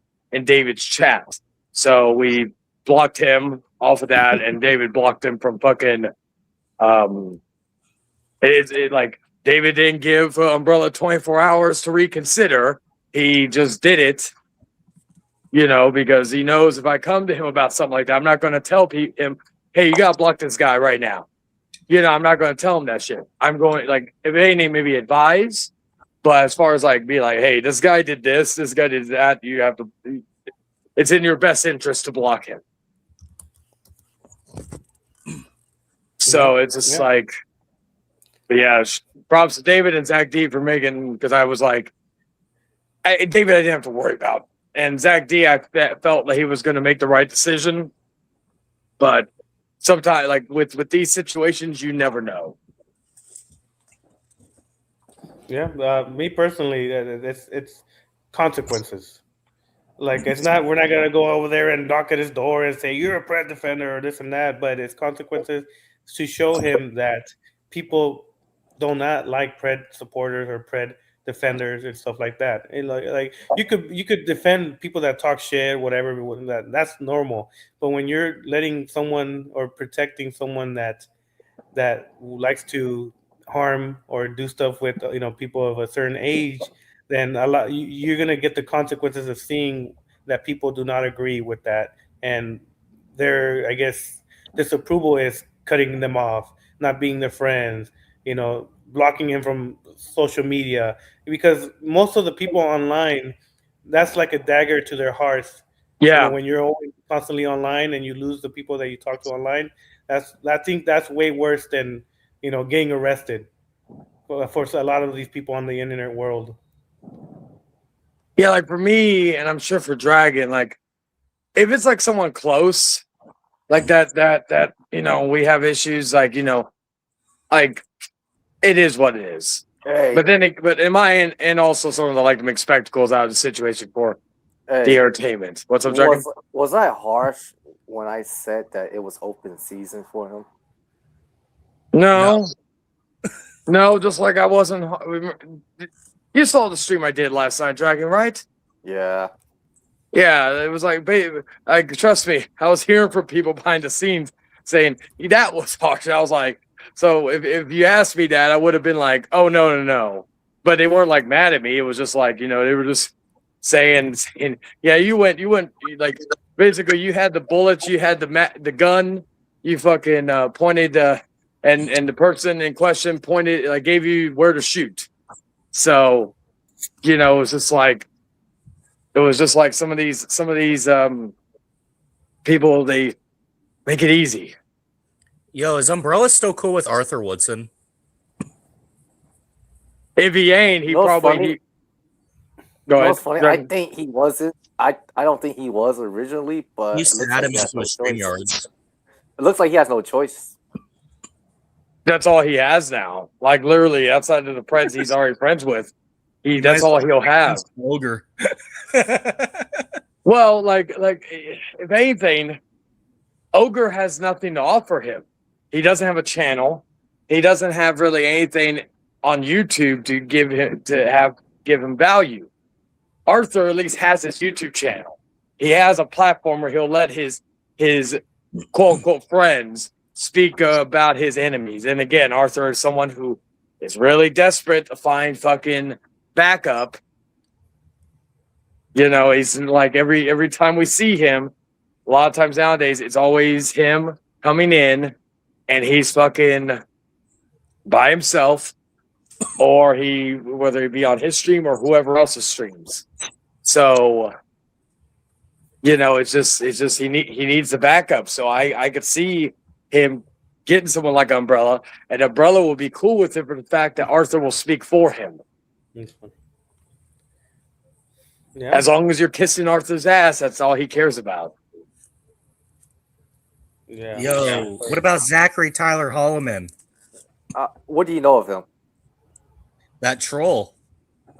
David's chat, so we blocked him off of that, and David blocked him from fucking. Like David didn't give Umbrella 24 hours to reconsider. He just did it, because he knows if I come to him about something like that, I'm not going to tell him, hey, you got to block this guy right now. I'm not going to tell him that shit. I'm going, like, if anything, maybe advise. But as far as, like, be like, hey, this guy did this guy did that, you have to, it's in your best interest to block him. So it's just like, but yeah, props to David and Zach D for making, because I was like, David, I didn't have to worry about. And Zach D, I felt that he was going to make the right decision. But sometimes, like with these situations, you never know. Yeah, me personally, it's consequences. Like we're not gonna go over there and knock at his door and say you're a Pred defender or this and that, but it's consequences to show him that people do not like Pred supporters or Pred defenders and stuff like that. And like you could defend people that talk shit, whatever. That's normal. But when you're letting someone or protecting someone that likes to harm or do stuff with people of a certain age, then you're gonna get the consequences of seeing that people do not agree with that, and their disapproval is cutting them off, not being their friends, blocking him from social media, because most of the people online, that's like a dagger to their hearts. Yeah. When you're always constantly online and you lose the people that you talk to online, I think that's way worse than getting arrested for a lot of these people on the internet world. Yeah, like for me, and I'm sure for Dragon, like if it's like someone close, like that we have issues, like like it is what it is. Hey, But in my end, and also someone that like to make spectacles out of the situation for the entertainment. What's up, Dragon? Was I harsh when I said that it was open season for him? No, just like I wasn't. You saw the stream I did last night, Dragon, right? Yeah. Yeah, it was like, babe, like trust me, I was hearing from people behind the scenes saying that was harsh. I was like, so if you asked me that, I would have been like, oh no. But they weren't like mad at me. It was just like, they were just saying, yeah, you went like basically you had the bullets, you had the gun, you fucking pointed and the person in question pointed, like gave you where to shoot. So, it was just like some of these people, they make it easy. Yo, is Umbrella still cool with Arthur Woodson? If he ain't, he probably. Go ahead. Funny? I think he wasn't. I don't think he was originally, but He's had him into his StreamYards. It looks like he has no choice. That's all he has now. Like literally, outside of the Preds, he's already friends with. That's all he'll have. Ogre. Well, like if anything, Ogre has nothing to offer him. He doesn't have a channel. He doesn't have really anything on YouTube to give him value. Arthur at least has his YouTube channel. He has a platform where he'll let his quote unquote friends speak about his enemies. And again, Arthur is someone who is really desperate to find fucking backup. He's like every time we see him, A lot of times nowadays, it's always him coming in, and he's fucking by himself, or whether he be on his stream or whoever else's streams. So, it's just he needs the backup. So I could see him getting someone like Umbrella, and Umbrella will be cool with it for the fact that Arthur will speak for him. Yeah. As long as you're kissing Arthur's ass, that's all he cares about. Yeah. Yo, what about Zachary Tyler Holloman? What do you know of him? That troll.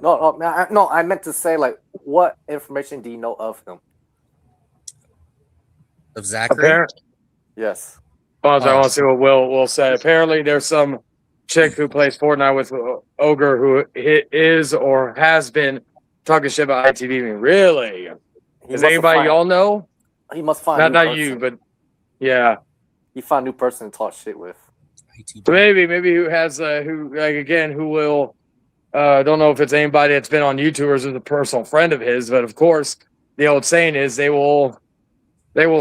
No, I meant to say, like, what information do you know of him? Of Zachary? Yes. I want to see what Will said. Apparently, there's some chick who plays Fortnite with Ogre who is or has been talking shit about ITV. Really? Does anybody y'all know? He must find not you, but yeah. He found a new person to talk shit with. Maybe who has who will don't know if it's anybody that's been on YouTube or is a personal friend of his, but of course the old saying is they will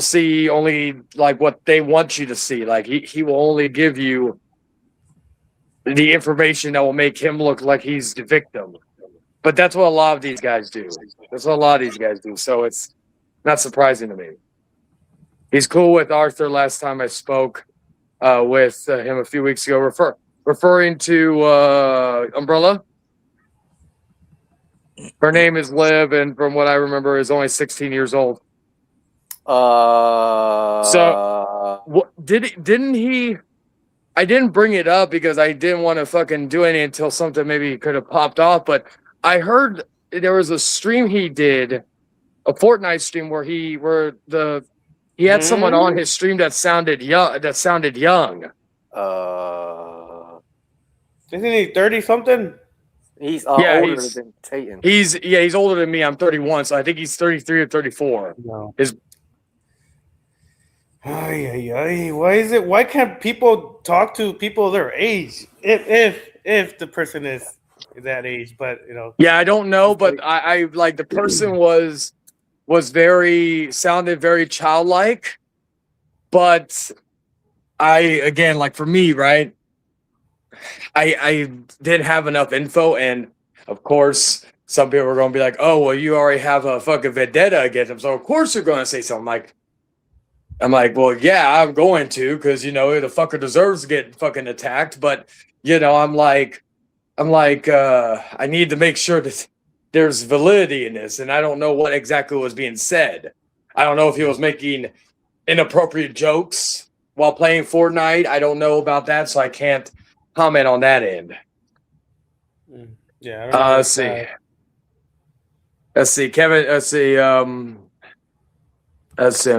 see only like what they want you to see. Like he will only give you the information that will make him look like he's the victim. But that's what a lot of these guys do. So it's not surprising to me. He's cool with Arthur. Last time I spoke with him a few weeks ago, referring to Umbrella. Her name is Liv, and from what I remember, is only 16 years old. Didn't he? I didn't bring it up because I didn't want to fucking do anything until something maybe could have popped off. But I heard there was a stream he did, a Fortnite stream where he had someone on his stream that sounded young. Isn't he 30 something? He's older than Tayton. He's older than me. I'm 31, so I think he's 33 or 34. No. Why can't people talk to people their age if the person is that age? But yeah, I don't know, but I like the person sounded very childlike, but for me, right, I didn't have enough info, and of course some people are going to be like, oh well, you already have a fucking vendetta against him, so of course you're going to say something. I'm like, well, yeah, I'm going to, because the fucker deserves to get fucking attacked, but I'm like, I need to make sure that there's validity in this, and I don't know what exactly was being said. I don't know if he was making inappropriate jokes while playing Fortnite. I don't know about that, so I can't comment on that end. Yeah. I don't know Let's see, Kevin. Let's see. I'm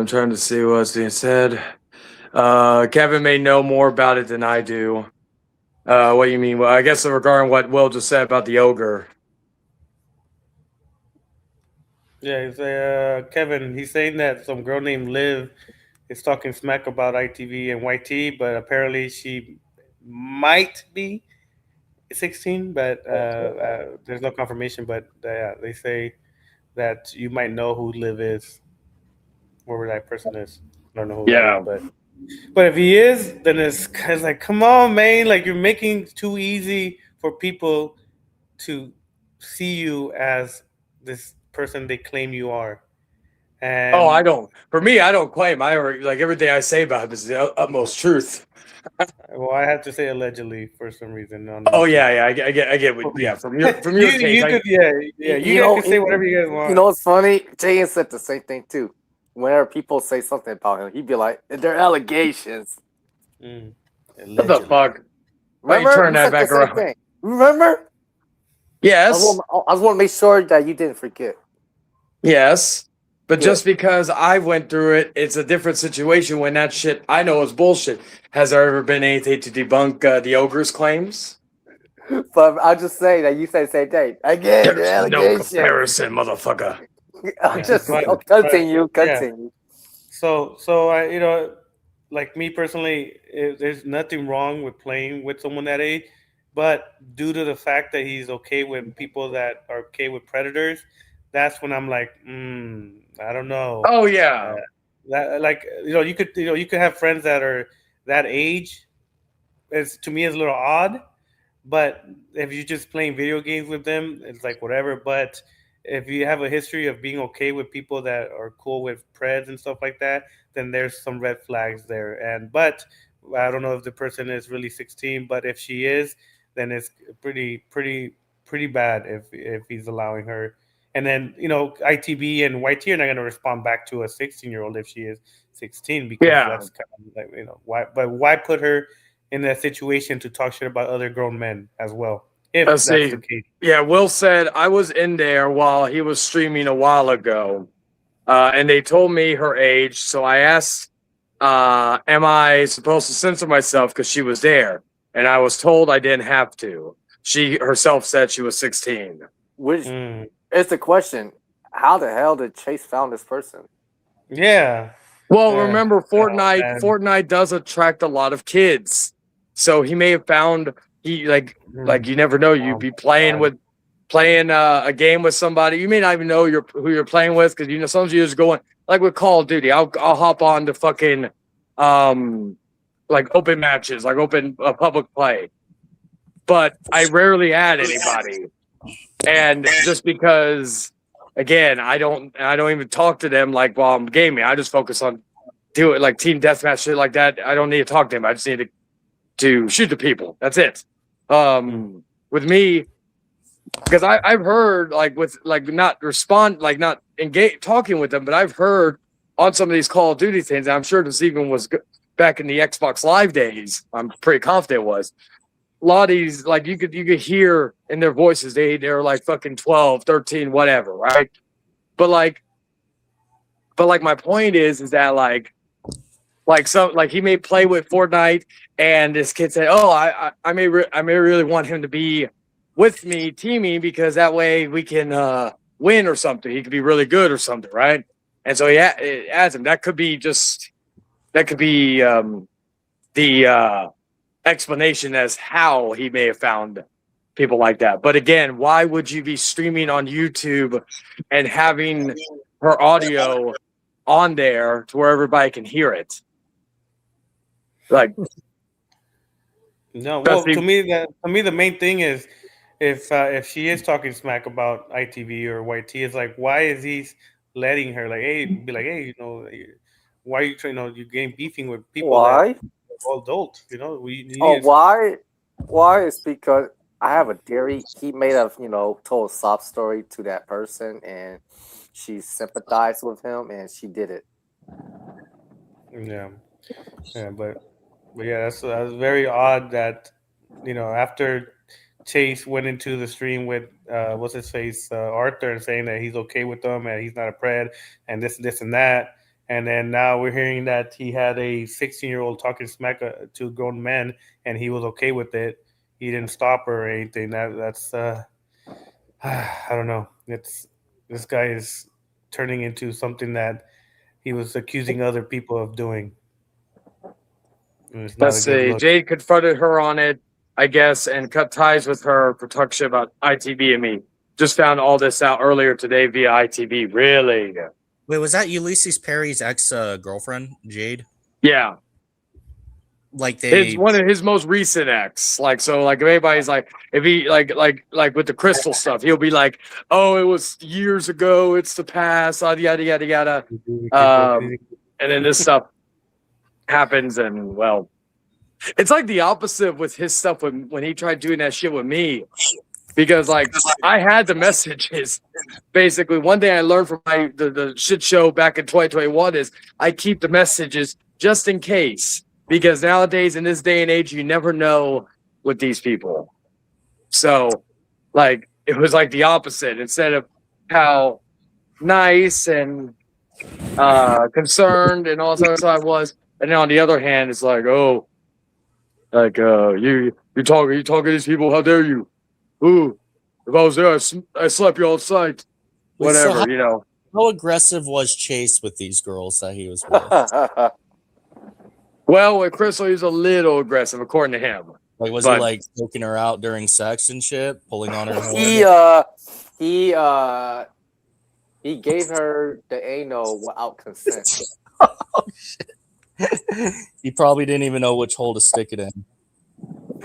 trying to see what's being said. Kevin may know more about it than I do. What do you mean? Well, I guess regarding what Will just said about the ogre. Yeah, he's Kevin. He's saying that some girl named Liv is talking smack about ITV and YT, but apparently she might be 16, but there's no confirmation. But they say that you might know who Liv is, whoever that person is. I don't know who. Yeah, but if he is, then it's like, come on, man! Like, you're making it too easy for people to see you as this person they claim you are. And I don't. For me, I don't claim. I like everything I say about him is the utmost truth. Well, I have to say allegedly for some reason. I get what. Yeah, from your case, you guys can say whatever you guys want. You know what's funny? Jaden said the same thing too. Whenever people say something about him, he'd be like, "They're allegations." What the fuck? Remember? You turn that back around. Remember? Yes. I just want to make sure that you didn't forget. Yes. But just because I went through it, it's a different situation when that shit I know is bullshit. Has there ever been anything to debunk the ogre's claims? But I'll just say that you said the same thing. Again, there's no comparison, motherfucker. I'll just continue. So I, like me personally, there's nothing wrong with playing with someone that age, but due to the fact that he's okay with people that are okay with predators, that's when I'm like, I don't know. Oh yeah. That like you could have friends that are that age. It's to me it's a little odd, but if you're just playing video games with them, it's like whatever. But if you have a history of being okay with people that are cool with preds and stuff like that, then there's some red flags there. And but I don't know if the person is really 16, but if she is, then it's pretty bad if he's allowing her. And then ITB and YT are not going to respond back to a 16-year-old if she is 16 because Yeah. that's kind of like why. But why put her in that situation to talk shit about other grown men as well? If Let's that's see. the case. Yeah, Will said I was in there while he was streaming a while ago, and they told me her age. So I asked, "Am I supposed to censor myself because she was there?" And I was told I didn't have to. She herself said she was 16. Which Mm. is the question: how the hell did Chase found this person? Yeah. Well, Yeah. remember Fortnite. man. Fortnite does attract a lot of kids, so he may have found like you never know. You'd be playing a game with somebody. You may not even know who you're playing with because sometimes you just go on like with Call of Duty. I'll hop on to fucking like open matches, like open public play, but I rarely add anybody, and just because. Again, I don't even talk to them like while I'm gaming. I just focus on do it like team deathmatch shit like that. I don't need to talk to them. I just need to shoot the people. That's it. With me, because I've heard like with like not engage talking with them, but I've heard on some of these Call of Duty things. I'm sure this even was back in the Xbox Live days. I'm pretty confident it was. A lot of these, like you could hear in their voices, they're like fucking 12, 13, whatever, right? But like my point is that like he may play with Fortnite, and this kid said, "Oh, I may really want him to be with me teaming because that way we can win or something. He could be really good or something, right?" And so it adds him. That could be the explanation as how he may have found people like that. But again, why would you be streaming on YouTube and having her audio on there to where everybody can hear it? Like, No, well, to me the main thing is if she is talking smack about ITV or YT, it's like why is he letting her be like, hey, why are you trying? You're getting beefing with people Why? that are all adults. Why is because I have a theory. He made a told a sob story to that person, and she sympathized with him, and she did it. Yeah, but yeah, that's very odd that after Chase went into the stream with what's his face Arthur and saying that he's okay with them and he's not a pred and this and that, and then now we're hearing that he had a 16-year-old talking smack to grown men and he was okay with it. He didn't stop her or anything. That's I don't know. This guy is turning into something that he was accusing other people of doing. let's see. Jade confronted her on it, I guess, and cut ties with her for talk shit about ITV and me. Just found all this out earlier today via ITV. Really? Wait, was that Ulysses Perry's ex girlfriend, Jade? Yeah. Like It's one of his most recent ex. Like, so like if anybody's like, if he like with the crystal stuff, he'll be like, "Oh, it was years ago. It's the past. Yada yada yada." And then this stuff happens, and well, it's like the opposite with his stuff when he tried doing that shit with me. Because like I had the messages. Basically, one thing I learned from the shit show back in 2021 is I keep the messages just in case. Because nowadays, in this day and age, you never know with these people. So, like, it was like the opposite. Instead of how nice and concerned and all that stuff I was, and then on the other hand, it's like, oh, like you talking to these people? How dare you? Ooh, if I was there, I slap you on sight. Whatever, How aggressive was Chase with these girls that he was with? Well, with Crystal, he was a little aggressive, according to him. Like, was he like choking her out during sex and shit, pulling on her hair? He gave her the anal without consent. He probably didn't even know which hole to stick it in.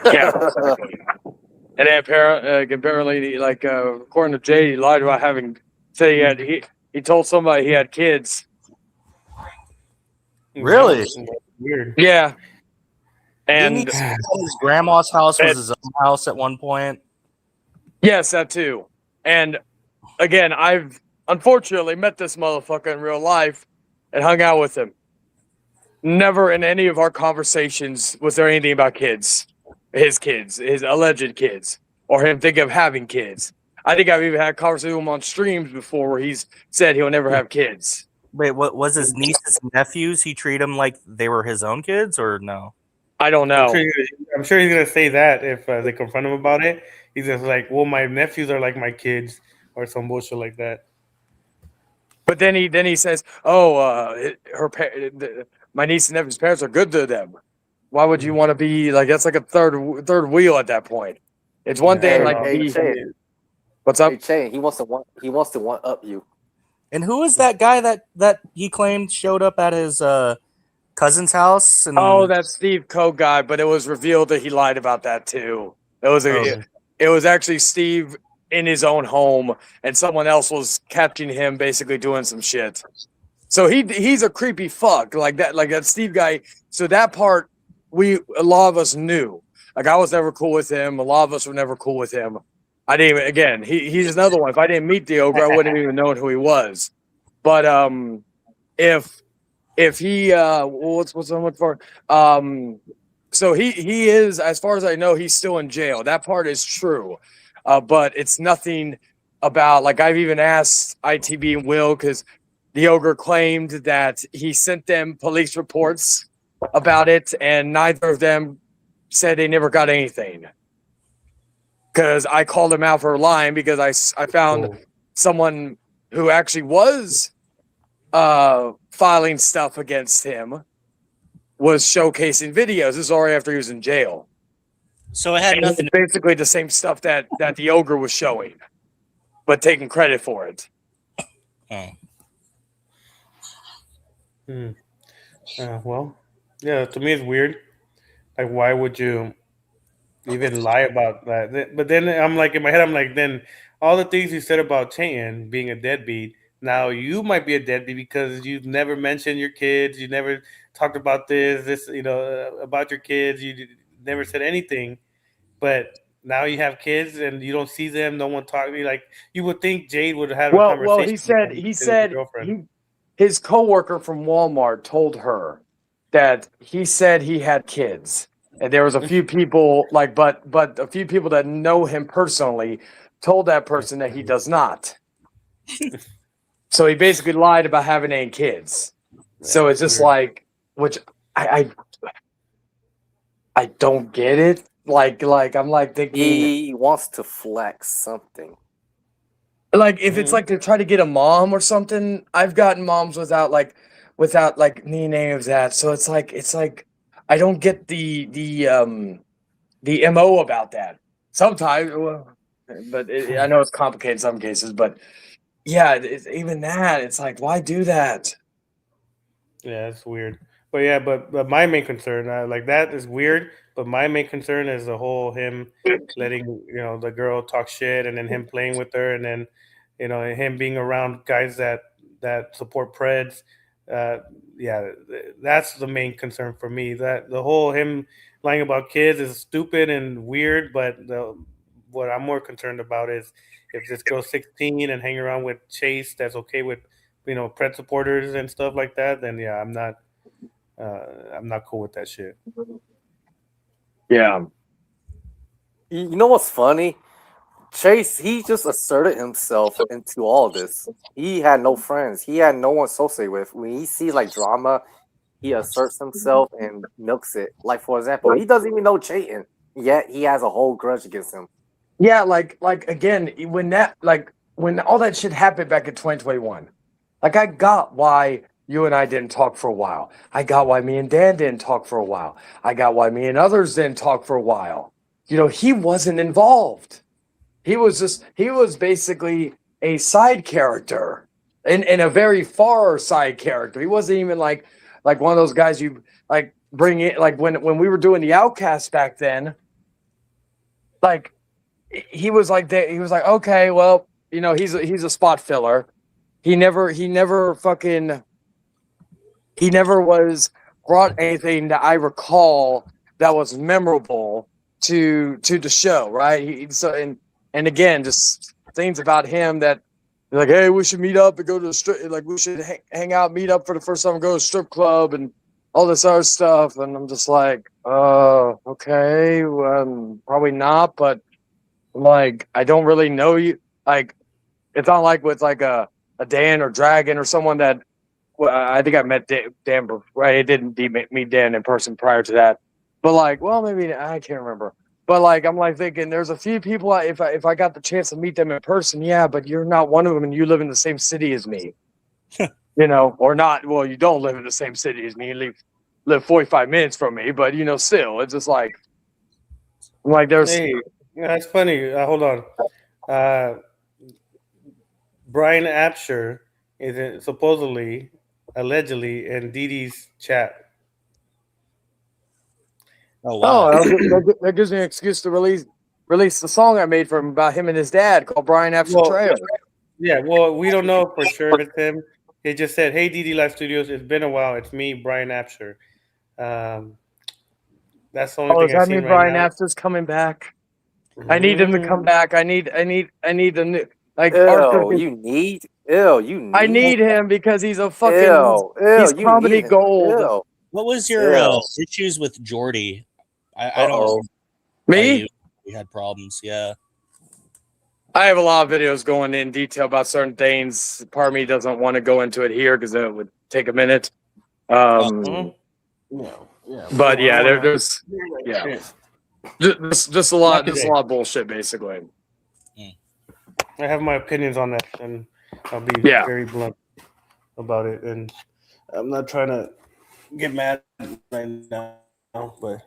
Yeah. And then apparently, like according to Jay, he lied about said he told somebody he had kids. Really? Weird. Yeah. Didn't he And say that his grandma's house was his own house at one point? yes, that too. And again, I've unfortunately met this motherfucker in real life and hung out with him. Never in any of our conversations was there anything about his alleged kids, or him thinking of having kids. I think I've even had conversations with him on streams before where he's said he'll never have kids. Wait, what was his nieces and nephews? He treat them like they were his own kids, or no? I don't know. I'm sure he's gonna say that if they confront him about it. He's just like, "Well, my nephews are like my kids," or some bullshit like that. But then he says, "Oh, my niece and nephew's parents are good to them. Why would you want to be like that's like a third wheel at that point? It's one thing like what's up? Hey, Che, he wants to one up you. And who is that guy that he claimed showed up at his cousin's house? And Oh, that's Steve Coe guy, but it was revealed that he lied about that too. It was actually Steve in his own home, and someone else was catching him basically doing some shit. So he's a creepy fuck like that Steve guy. So that part a lot of us knew. Like I was never cool with him. A lot of us were never cool with him. I didn't even, again, he's another one. If I didn't meet the ogre, I wouldn't have even known who he was. But if he what's I'm looking for? So he is, as far as I know, he's still in jail. That part is true. But it's nothing about, like I've even asked ITB and Will, because the ogre claimed that he sent them police reports about it, and neither of them said they never got anything. Because I called him out for lying, because I found someone who actually was filing stuff against him was showcasing videos. This is already after he was in jail. so it had And nothing. it's basically the same stuff that the ogre was showing, but taking credit for it. Well, yeah. To me, it's weird. Like, why would you even lie about that? But then I'm like, in my head, I'm like, then all the things you said about Chayton being a deadbeat, now you might be a deadbeat because you've never mentioned your kids, you never talked about this, about your kids, you never said anything. But now you have kids and you don't see them, no one talking to you. Like, you would think Jade would have a conversation. Well, with he his said girlfriend. his coworker from Walmart told her that he said he had kids, and there was a few people but a few people that know him personally told that person that he does not. So he basically lied about having 8 kids. So it's just like, which I don't get it. Like I'm like thinking He wants to flex something. like if it's like to try to get a mom or something. I've gotten moms without any name of that. So it's like I don't get the MO about that. Sometimes, but I know it's complicated in some cases. But yeah, even that, it's like, why do that? Yeah, it's weird. But yeah, but my main concern, like that is weird. But my main concern is the whole him letting the girl talk shit, and then him playing with her, and then him being around guys that support Preds. Yeah, that's the main concern for me. That the whole him lying about kids is stupid and weird. But what I'm more concerned about is if this girl's 16 and hanging around with Chase, that's okay with Pred supporters and stuff like that. Then yeah, I'm not cool with that shit. Yeah. You know what's funny? Chase, he just asserted himself into all this. He had no friends. He had no one to associate with. When he sees like drama, he asserts himself and milks it. Like, for example, he doesn't even know Chayton, yet he has a whole grudge against him. Yeah, like again, when all that shit happened back in 2021, like I got why you and I didn't talk for a while. I got why me and Dan didn't talk for a while. I got why me and others didn't talk for a while. He wasn't involved. He was basically a side character. in a very far side character. He wasn't even like one of those guys you like bring in, like when we were doing the Outcast back then. Like he was like okay, well, you know, he's a spot filler. He never was brought anything that I recall that was memorable to the show, right? And again, just things about him that like, hey, we should meet up and go to the strip, like we should hang out, meet up for the first time and go to a strip club and all this other stuff. And I'm just like, okay, probably not, but like, I don't really know you. Like, it's not like with like a Dan or Dragon or someone that, well, I think I met Dan, right? I didn't meet Dan in person prior to that, but like, well, maybe I can't remember. But like, I'm like thinking, there's a few people. If I got the chance to meet them in person, yeah, but you're not one of them, and you live in the same city as me, you know, or not. Well, you don't live in the same city as me. You live 45 minutes from me, but you know, still, it's just like, there's. Hey, that's funny. Hold on. Brian Apsher is supposedly, allegedly, in Dee Dee's chat. Oh wow! That gives me an excuse to release the song I made for him about him and his dad called Brian Apsher Trail. Yeah, well, we don't know for sure if it's him. He just said, "Hey, DD Live Studios, it's been a while. It's me, Brian Apsher." That's the only thing does that I've mean seen Brian right now. Apsher's coming back? I need him to come back. I need a new like. You need. I need him because he's a fucking. He's you comedy need him. gold. Ew. What was your issues with Jordy? I don't know. Me? We had problems. Yeah. I have a lot of videos going in detail about certain things. Part of me doesn't want to go into it here because it would take a minute. Yeah. But yeah, there's just a lot of bullshit basically. I have my opinions on that, and I'll be very blunt about it. And I'm not trying to get mad right now, but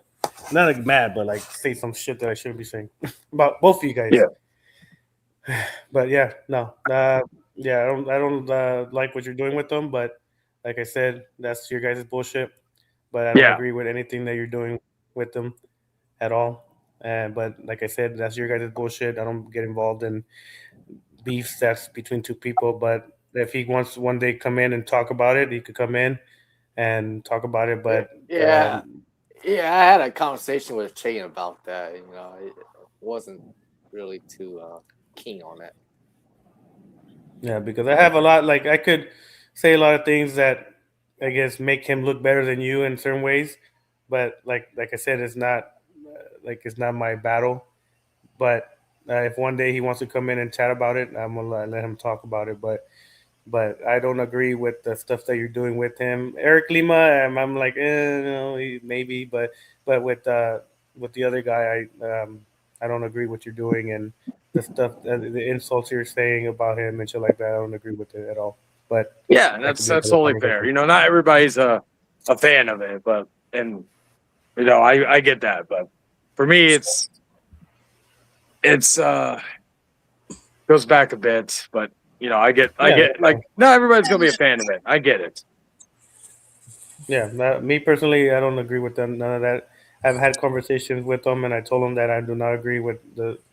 not like mad, but like say some shit that I shouldn't be saying about both of you guys. Yeah. But yeah, no, I don't like what you're doing with them. But like I said, that's your guys' bullshit. But I don't agree with anything that you're doing with them at all. But like I said, that's your guys' bullshit. I don't get involved in beefs that's between two people. But if he wants to one day come in and talk about it, he could come in and talk about it. But I had a conversation with Chain about that. You know, it wasn't really too keen on that. Yeah, because I have a lot. Like I could say a lot of things that I guess make him look better than you in certain ways. But like I said, it's not it's not my battle. But if one day he wants to come in and chat about it, I'm gonna let him talk about it. But I don't agree with the stuff that you're doing with him, Eric Lima. I'm like, maybe, but with the other guy, I don't agree with what you're doing and the stuff, the insults you're saying about him and shit like that. I don't agree with it at all. But yeah, that's totally fair. You know, not everybody's a fan of it, but you know, I get that. But for me, it's goes back a bit, but you know, I get like not everybody's gonna be a fan of it. I get it. Yeah, me personally, I don't agree with them. None of that. I've had conversations with him, and I told him that I do not agree with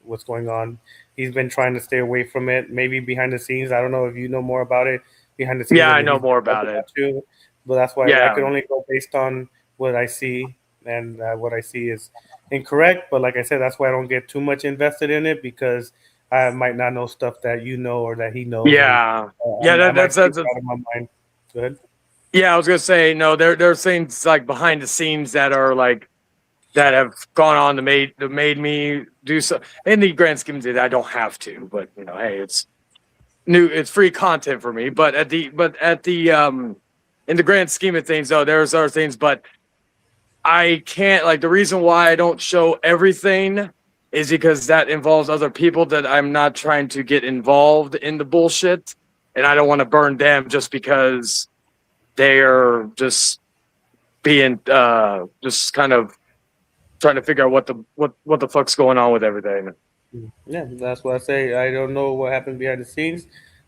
what's going on. He's been trying to stay away from it, maybe behind the scenes. I don't know if you know more about it behind the scenes. Yeah, I know more about it too, but that's why I could only go based on what I see, and what I see is incorrect. But like I said, that's why I don't get too much invested in it because I might not know stuff that you know or that he knows. Yeah, that's out of my mind. Go ahead. Yeah, I was gonna say no. There's things like behind the scenes that are like that have gone on to made me do so. In the grand scheme of it, I don't have to, but you know, hey, it's free content for me. But at the in the grand scheme of things, though, there's other things, but I can't, like, the reason why I don't show everything is because that involves other people that I'm not trying to get involved in the bullshit, and I don't want to burn them just because they're just being just kind of trying to figure out what the fuck's going on with everything. Yeah, that's what I say. I don't know what happened behind the scenes.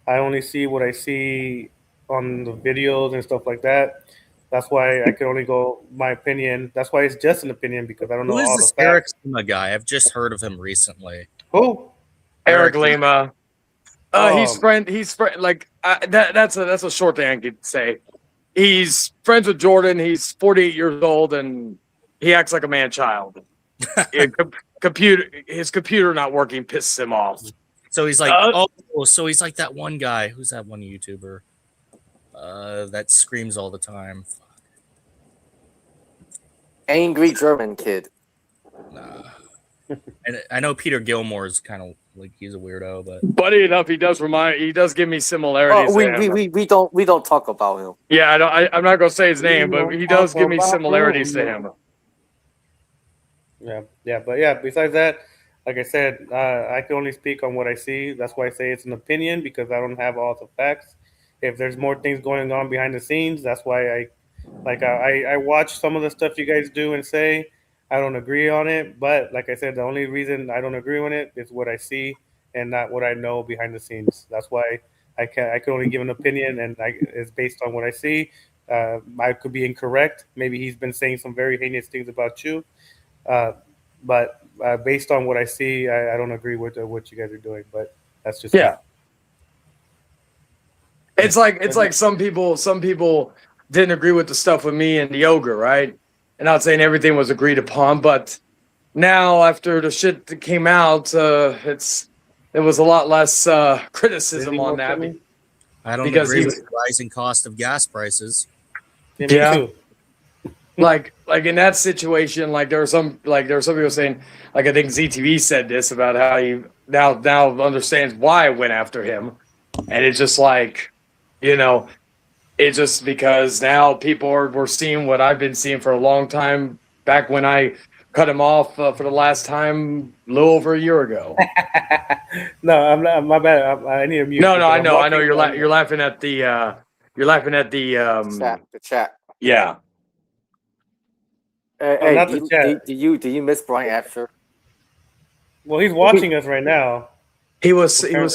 I only see what I see on the videos and stuff like that. That's why I can only go my opinion. That's why it's just an opinion because I don't know Who is all this the Eric facts. Lima guy? I've just heard of him recently. Who? Eric Eric Lima. Oh. He's friend. Like that's a short thing I could say. He's friends with Jordan. He's 48 years old and he acts like a man child. His computer not working pisses him off. So he's like, Uh, so he's like that one guy. Who's that one YouTuber? That screams all the time. Angry German kid. Nah. And I know Peter Gilmore is kind of like he's a weirdo, but Funny enough, he does give me similarities. Oh, we, to him. we don't talk about him. Yeah, I'm not gonna say his name, but he does give me similarities to him. Yeah. But yeah, besides that, like I said, I can only speak on what I see. That's why I say it's an opinion because I don't have all the facts. If there's more things going on behind the scenes, that's why I watch some of the stuff you guys do and say. I don't agree on it, but like I said, the only reason I don't agree on it is what I see and not what I know behind the scenes. That's why I can only give an opinion, and it's based on what I see. I could be incorrect. Maybe he's been saying some very heinous things about you, but based on what I see, I don't agree with what you guys are doing. But that's just Yeah. It's like some people didn't agree with the stuff with me and the ogre, right? And not saying everything was agreed upon, but now after the shit that came out, there was a lot less criticism on that. I don't Because agree he- with the rising cost of gas prices. Me Yeah. too. Like in that situation, like there were some people saying, like I think ZTV said this about how he now understands why I went after him, and it's just like, it's just because now people were seeing what I've been seeing for a long time. Back when I cut him off for the last time, a little over a year ago. No, I'm not. My bad. I need to mute. No, because I I'm know. watching You're laughing at the The chat. yeah. Hey, not do the chat. you miss Brian Absher? Well, he's watching us right now. He was Apparently.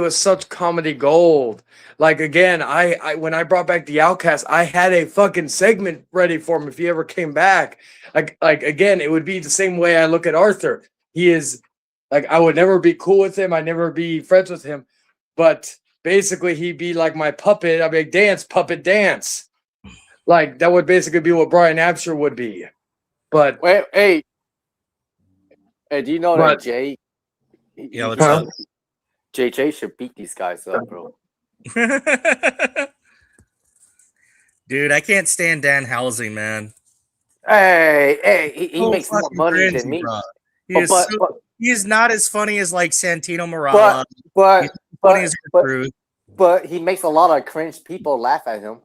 such comedy gold. Like again, I when I brought back the Outcast, I had a fucking segment ready for him if he ever came back. Like again, it would be the same way I look at Arthur. He is like I would never be cool with him. I'd never be friends with him. But basically he'd be like my puppet. I'd be like, dance, puppet, dance. Like that would basically be what Brian Absher would be. But Wait, hey, do you know What? that Jay? Yeah, what's Huh? up? JJ should beat these guys up, bro. Dude, I can't stand Dan Housing, man. Hey, he So makes more fucking money cringy, than me. bro. He But is, but, so- but he is not as funny as like Santino Marella. but He's funny but, as but, Cruz. but he makes a lot of cringe people laugh at him.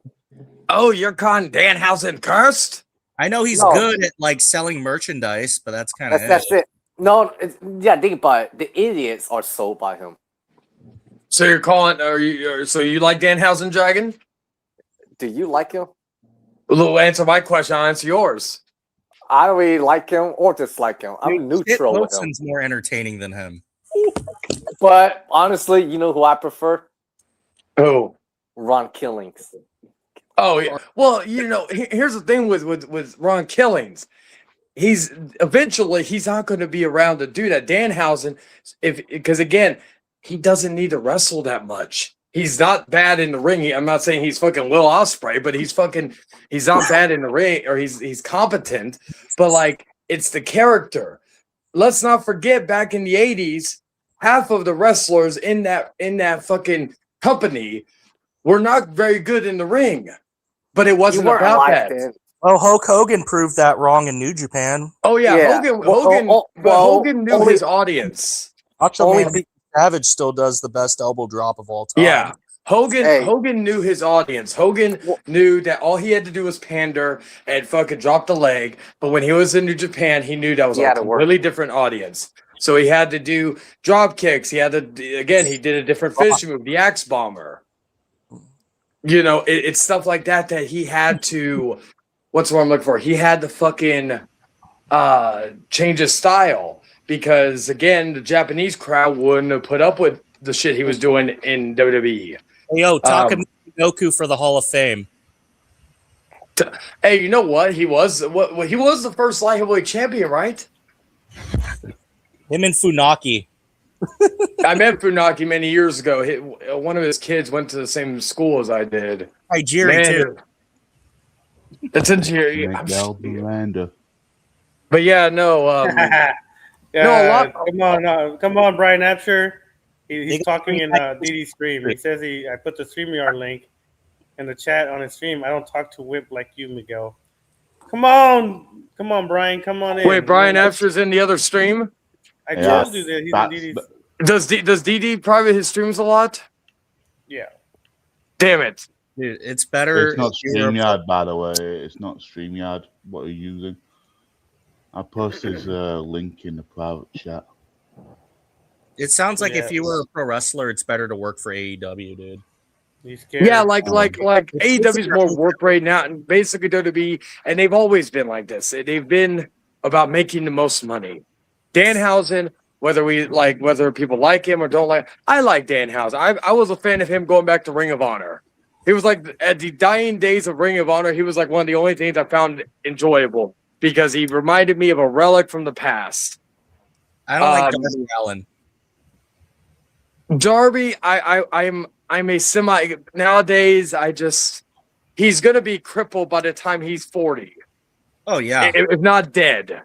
oh, you're calling Danhausen cursed? I know he's No. good at like selling merchandise, but that's kind of That's it. No, yeah, think about it. The idiots are sold by him. So you're calling? So you like Danhausen Dragon? Do you like him? Well, answer my question. I'll answer yours. I don't really like him or dislike him. I'm neutral with him. Wilson's more entertaining than him. But honestly, you know who I prefer? Oh, Ron Killings. oh yeah. Well, here's the thing with Ron Killings. He's eventually not going to be around to do that. Danhausen, because again, he doesn't need to wrestle that much. He's not bad in the ring. I'm not saying he's fucking Will Ospreay, but he's not bad in the ring, or he's competent. But like, it's the character. Let's not forget, back in the '80s, half of the wrestlers in that fucking company were not very good in the ring. But it You wasn't weren't about like that. that. Oh, Hulk Hogan proved that wrong in New Japan. Oh yeah, Yeah. Hogan knew only- his audience. Macho Only Man be- Savage still does the best elbow drop of all time. Yeah. Hey. Hogan knew his audience. Hogan knew that all he had to do was pander and fucking drop the leg. But when he was in New Japan, he knew that was He a had to work. completely different audience. So he had to do drop kicks. He did a different finish move, the Axe Bomber. It's stuff like that he had to. What's the word I'm looking for? He had to fucking change his style because again, the Japanese crowd wouldn't have put up with the shit he was doing in WWE. Hey, yo, Takamichi Goku for the Hall of Fame. Hey, you know what? He was the first light heavyweight champion, right? Him and Funaki. I met Funaki many years ago. One of his kids went to the same school as I did. Tajiri, too. That's Tajiri. Miguel Miranda. But yeah, no. Yeah, No, a lot- come on, Brian Apsher. He's They got talking in 25 DD stream. He says I put the StreamYard link in the chat on his stream. I don't talk to Whip like you, Miguel. Come on, Brian, come on in. Wait, Brian Apsher's in the other stream. I Yeah, told you that he's that's- in DD. Does DD private his streams a lot? Yeah. Damn it. Dude, it's better. It's not if you're- StreamYard, by the way. It's not StreamYard. What are you using? I posted his link in the private chat. It sounds like if Yeah. you were a pro wrestler, it's better to work for AEW, dude. He's scared. Yeah, like AEW's more work rate now, and basically WWE, and they've always been like this. They've been about making the most money. Danhausen, whether people like him or don't like, I like Danhausen. I was a fan of him going back to Ring of Honor. He was like at the dying days of Ring of Honor. He was like one of the only things I found enjoyable because he reminded me of a relic from the past. I don't like Darby Allin. Darby, I'm a semi nowadays. He's gonna be crippled by the time he's 40, Oh yeah, if not dead,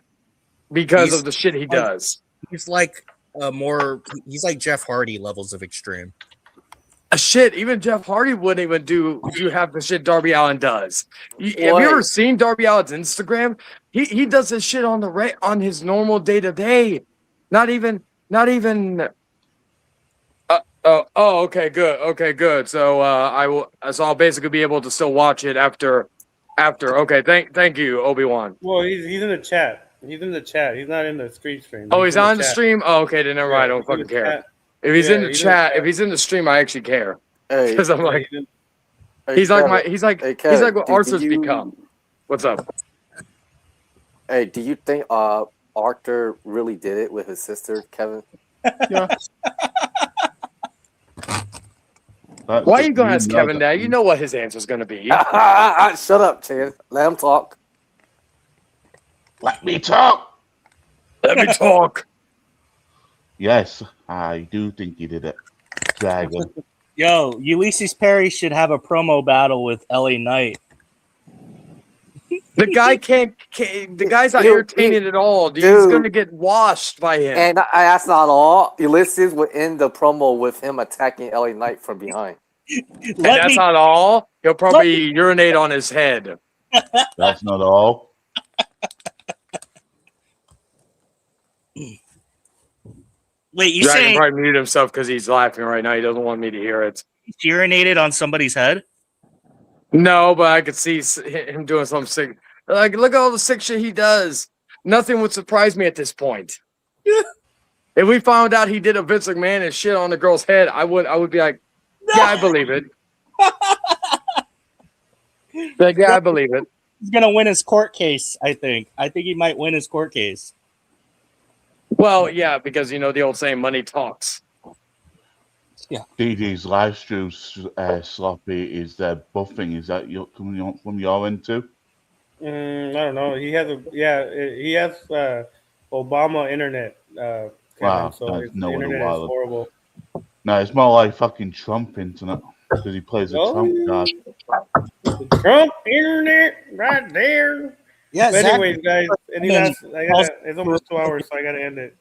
because He's- of the shit he does. he's like he's like Jeff Hardy levels of extreme. Shit, even Jeff Hardy wouldn't even do half the shit Darby Allin does. Have you ever seen Darby Allin's Instagram? He does this shit on his normal day to day. Not even. Okay, good. So I'll basically be able to still watch it after. Okay, thank you, Obi-Wan. Well, he's in the chat. He's in the chat. He's not in the stream. Oh, he's in on the chat. stream. Oh, okay, then never mind. I don't he's in fucking the care. chat. If he's in the he's in the chat, chat. if he's in the stream, I actually care Hey, because I'm like, He's in- he's like Kevin, he's like hey, what Kevin, Arthur's do you- become. What's up? Hey, do you think Arthur really did it with his sister, Kevin? That's Why are the you gonna ask dream, Kevin that's that? You know what his answer's gonna be. Shut up, Chad. Let him talk. Let me talk. Let me talk. Yes, I do think he did it. Dragon. Yo, Ulysses Perry should have a promo battle with LA Knight. The guy can't the guy's not Dude, entertaining at all. He's dude. gonna get washed by him. And that's not all. Ulysses would end the promo with him attacking LA Knight from behind. And Let that's me, not all. He'll probably urinate on his head. That's not all. wait, you Dragon saying probably muted himself because he's laughing right now. He doesn't want me to hear it. he urinated on somebody's head? No, but I could see him doing something sick. Like, look at all the sick shit he does. Nothing would surprise me at this point. If we found out he did a Vince McMahon and shit on the girl's head, I would be like, yeah, I believe it. Like, yeah, I believe it. He's gonna win his court case, I think. I think he might win his court case. Well, yeah, because you know the old saying, money talks. DD's live stream sloppy is buffing. Is that coming on from your end too? I don't know. He has Obama internet. Kevin, Wow, so that's his no one internet is wild. horrible. No, it's more like fucking Trump internet because he plays a Oh. Trump card. The Trump internet right there. Yeah, But Zach, anyways, guys, it's almost 2 hours, so I gotta end it.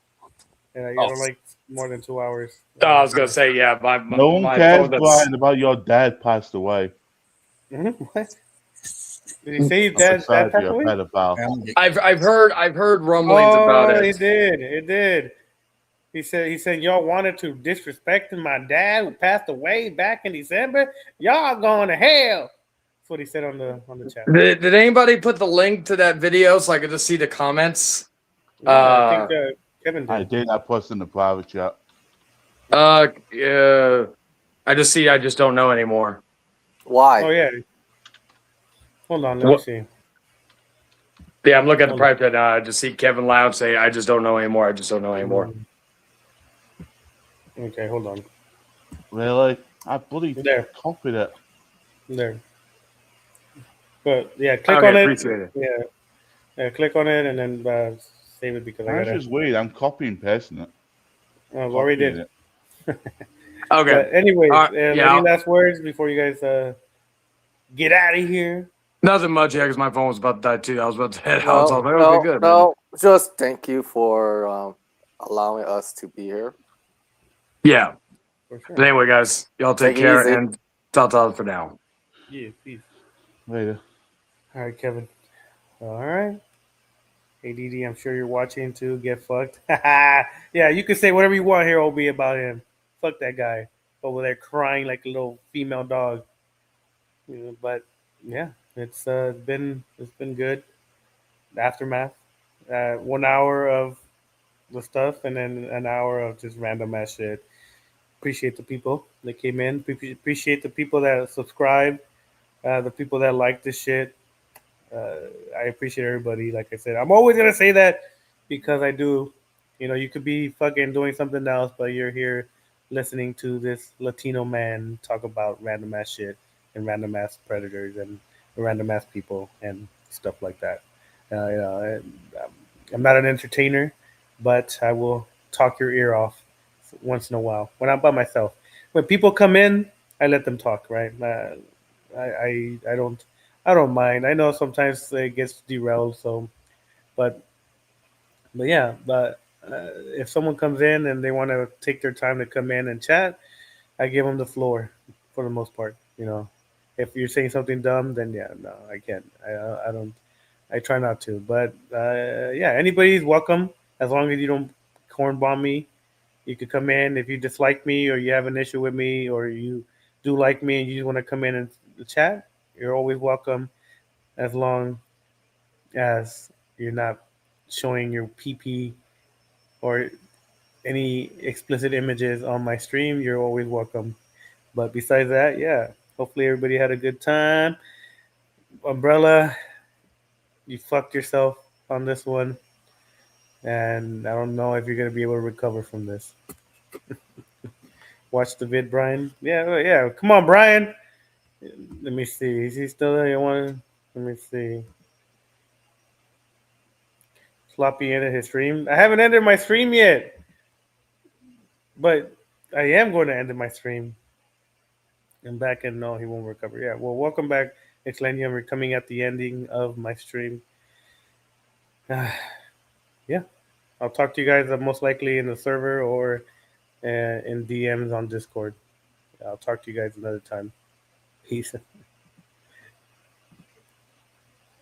Yeah, you Oh. don't like more than 2 hours. Oh, I was gonna say, yeah, my No one my cares, phone that's- Brian, about your dad passed away. What? Did he say his I'm dad sorry, passed you're a away? pedophile. I've heard rumblings about Oh, it. It did. He said y'all wanted to disrespect my dad who passed away back in December. Y'all going to hell. That's what he said on the chat. Did anybody put the link to that video so I could just see the comments? I think Kevin I did. did. I posted in the private chat. Yeah. I just don't know anymore. Why? Oh yeah. Hold on, let me What- see. Yeah, I'm looking at the private chat now. I just see Kevin Loud say, I just don't know anymore. I just don't know anymore. Okay, hold on. Really? I bloody There. copied it. There. But yeah, click Okay, on it. appreciate it. Yeah, click on it and then save it because I That's gotta. just weird. I'm copying and pasting it. I've already Copying did. it. Okay. But anyways, Yeah. any last words before you guys get out of here? Nothing much, yeah, because my phone was about to die too. I was about to head out. No, So I was like, no, okay, good. no. Just thank you for allowing us to be here. Yeah. For sure. But anyway, guys, y'all take Take it care easy. and ta for now. Yeah, peace. Later. All right, Kevin. All right. Hey, Didi, I'm sure you're watching too. Get fucked. Yeah, you can say whatever you want here, OB, about him. Fuck that guy over there crying like a little female dog. You know, but yeah, it's been good. The aftermath. 1 hour of the stuff, and then an hour of just random ass shit. Appreciate the people that came in. Appreciate the people that subscribe. The people that like this shit. I appreciate everybody. Like I said, I'm always gonna say that because I do. You know, you could be fucking doing something else, but you're here listening to this Latino man talk about random ass shit and random ass predators and random ass people and stuff like that. You know, I'm not an entertainer, but I will talk your ear off once in a while when I'm by myself. When people come in, I let them talk. Right? I don't mind. I know sometimes it gets derailed. So, but yeah. But if someone comes in and they want to take their time to come in and chat, I give them the floor for the most part. You know, if you're saying something dumb, then yeah, no, I can't. I don't. I try not to. But yeah, anybody's welcome as long as you don't corn bomb me. You could come in if you dislike me or you have an issue with me or you do like me and you just want to come in and chat. You're always welcome as long as you're not showing your PP or any explicit images on my stream. You're always welcome. But besides that, yeah, hopefully everybody had a good time. Umbrella, you fucked yourself on this one. And I don't know if you're going to be able to recover from this. Watch the vid, Brian. Yeah. Come on, Brian. Let me see. Is he still there? You want? Let me see. Sloppy ended his stream. I haven't ended my stream yet, but I am going to end my stream. I'm back and no, he won't recover. Yeah. Well, welcome back, Exlenium. We're coming at the ending of my stream. Yeah. I'll talk to you guys most likely in the server or in DMs on Discord. I'll talk to you guys another time. Peace.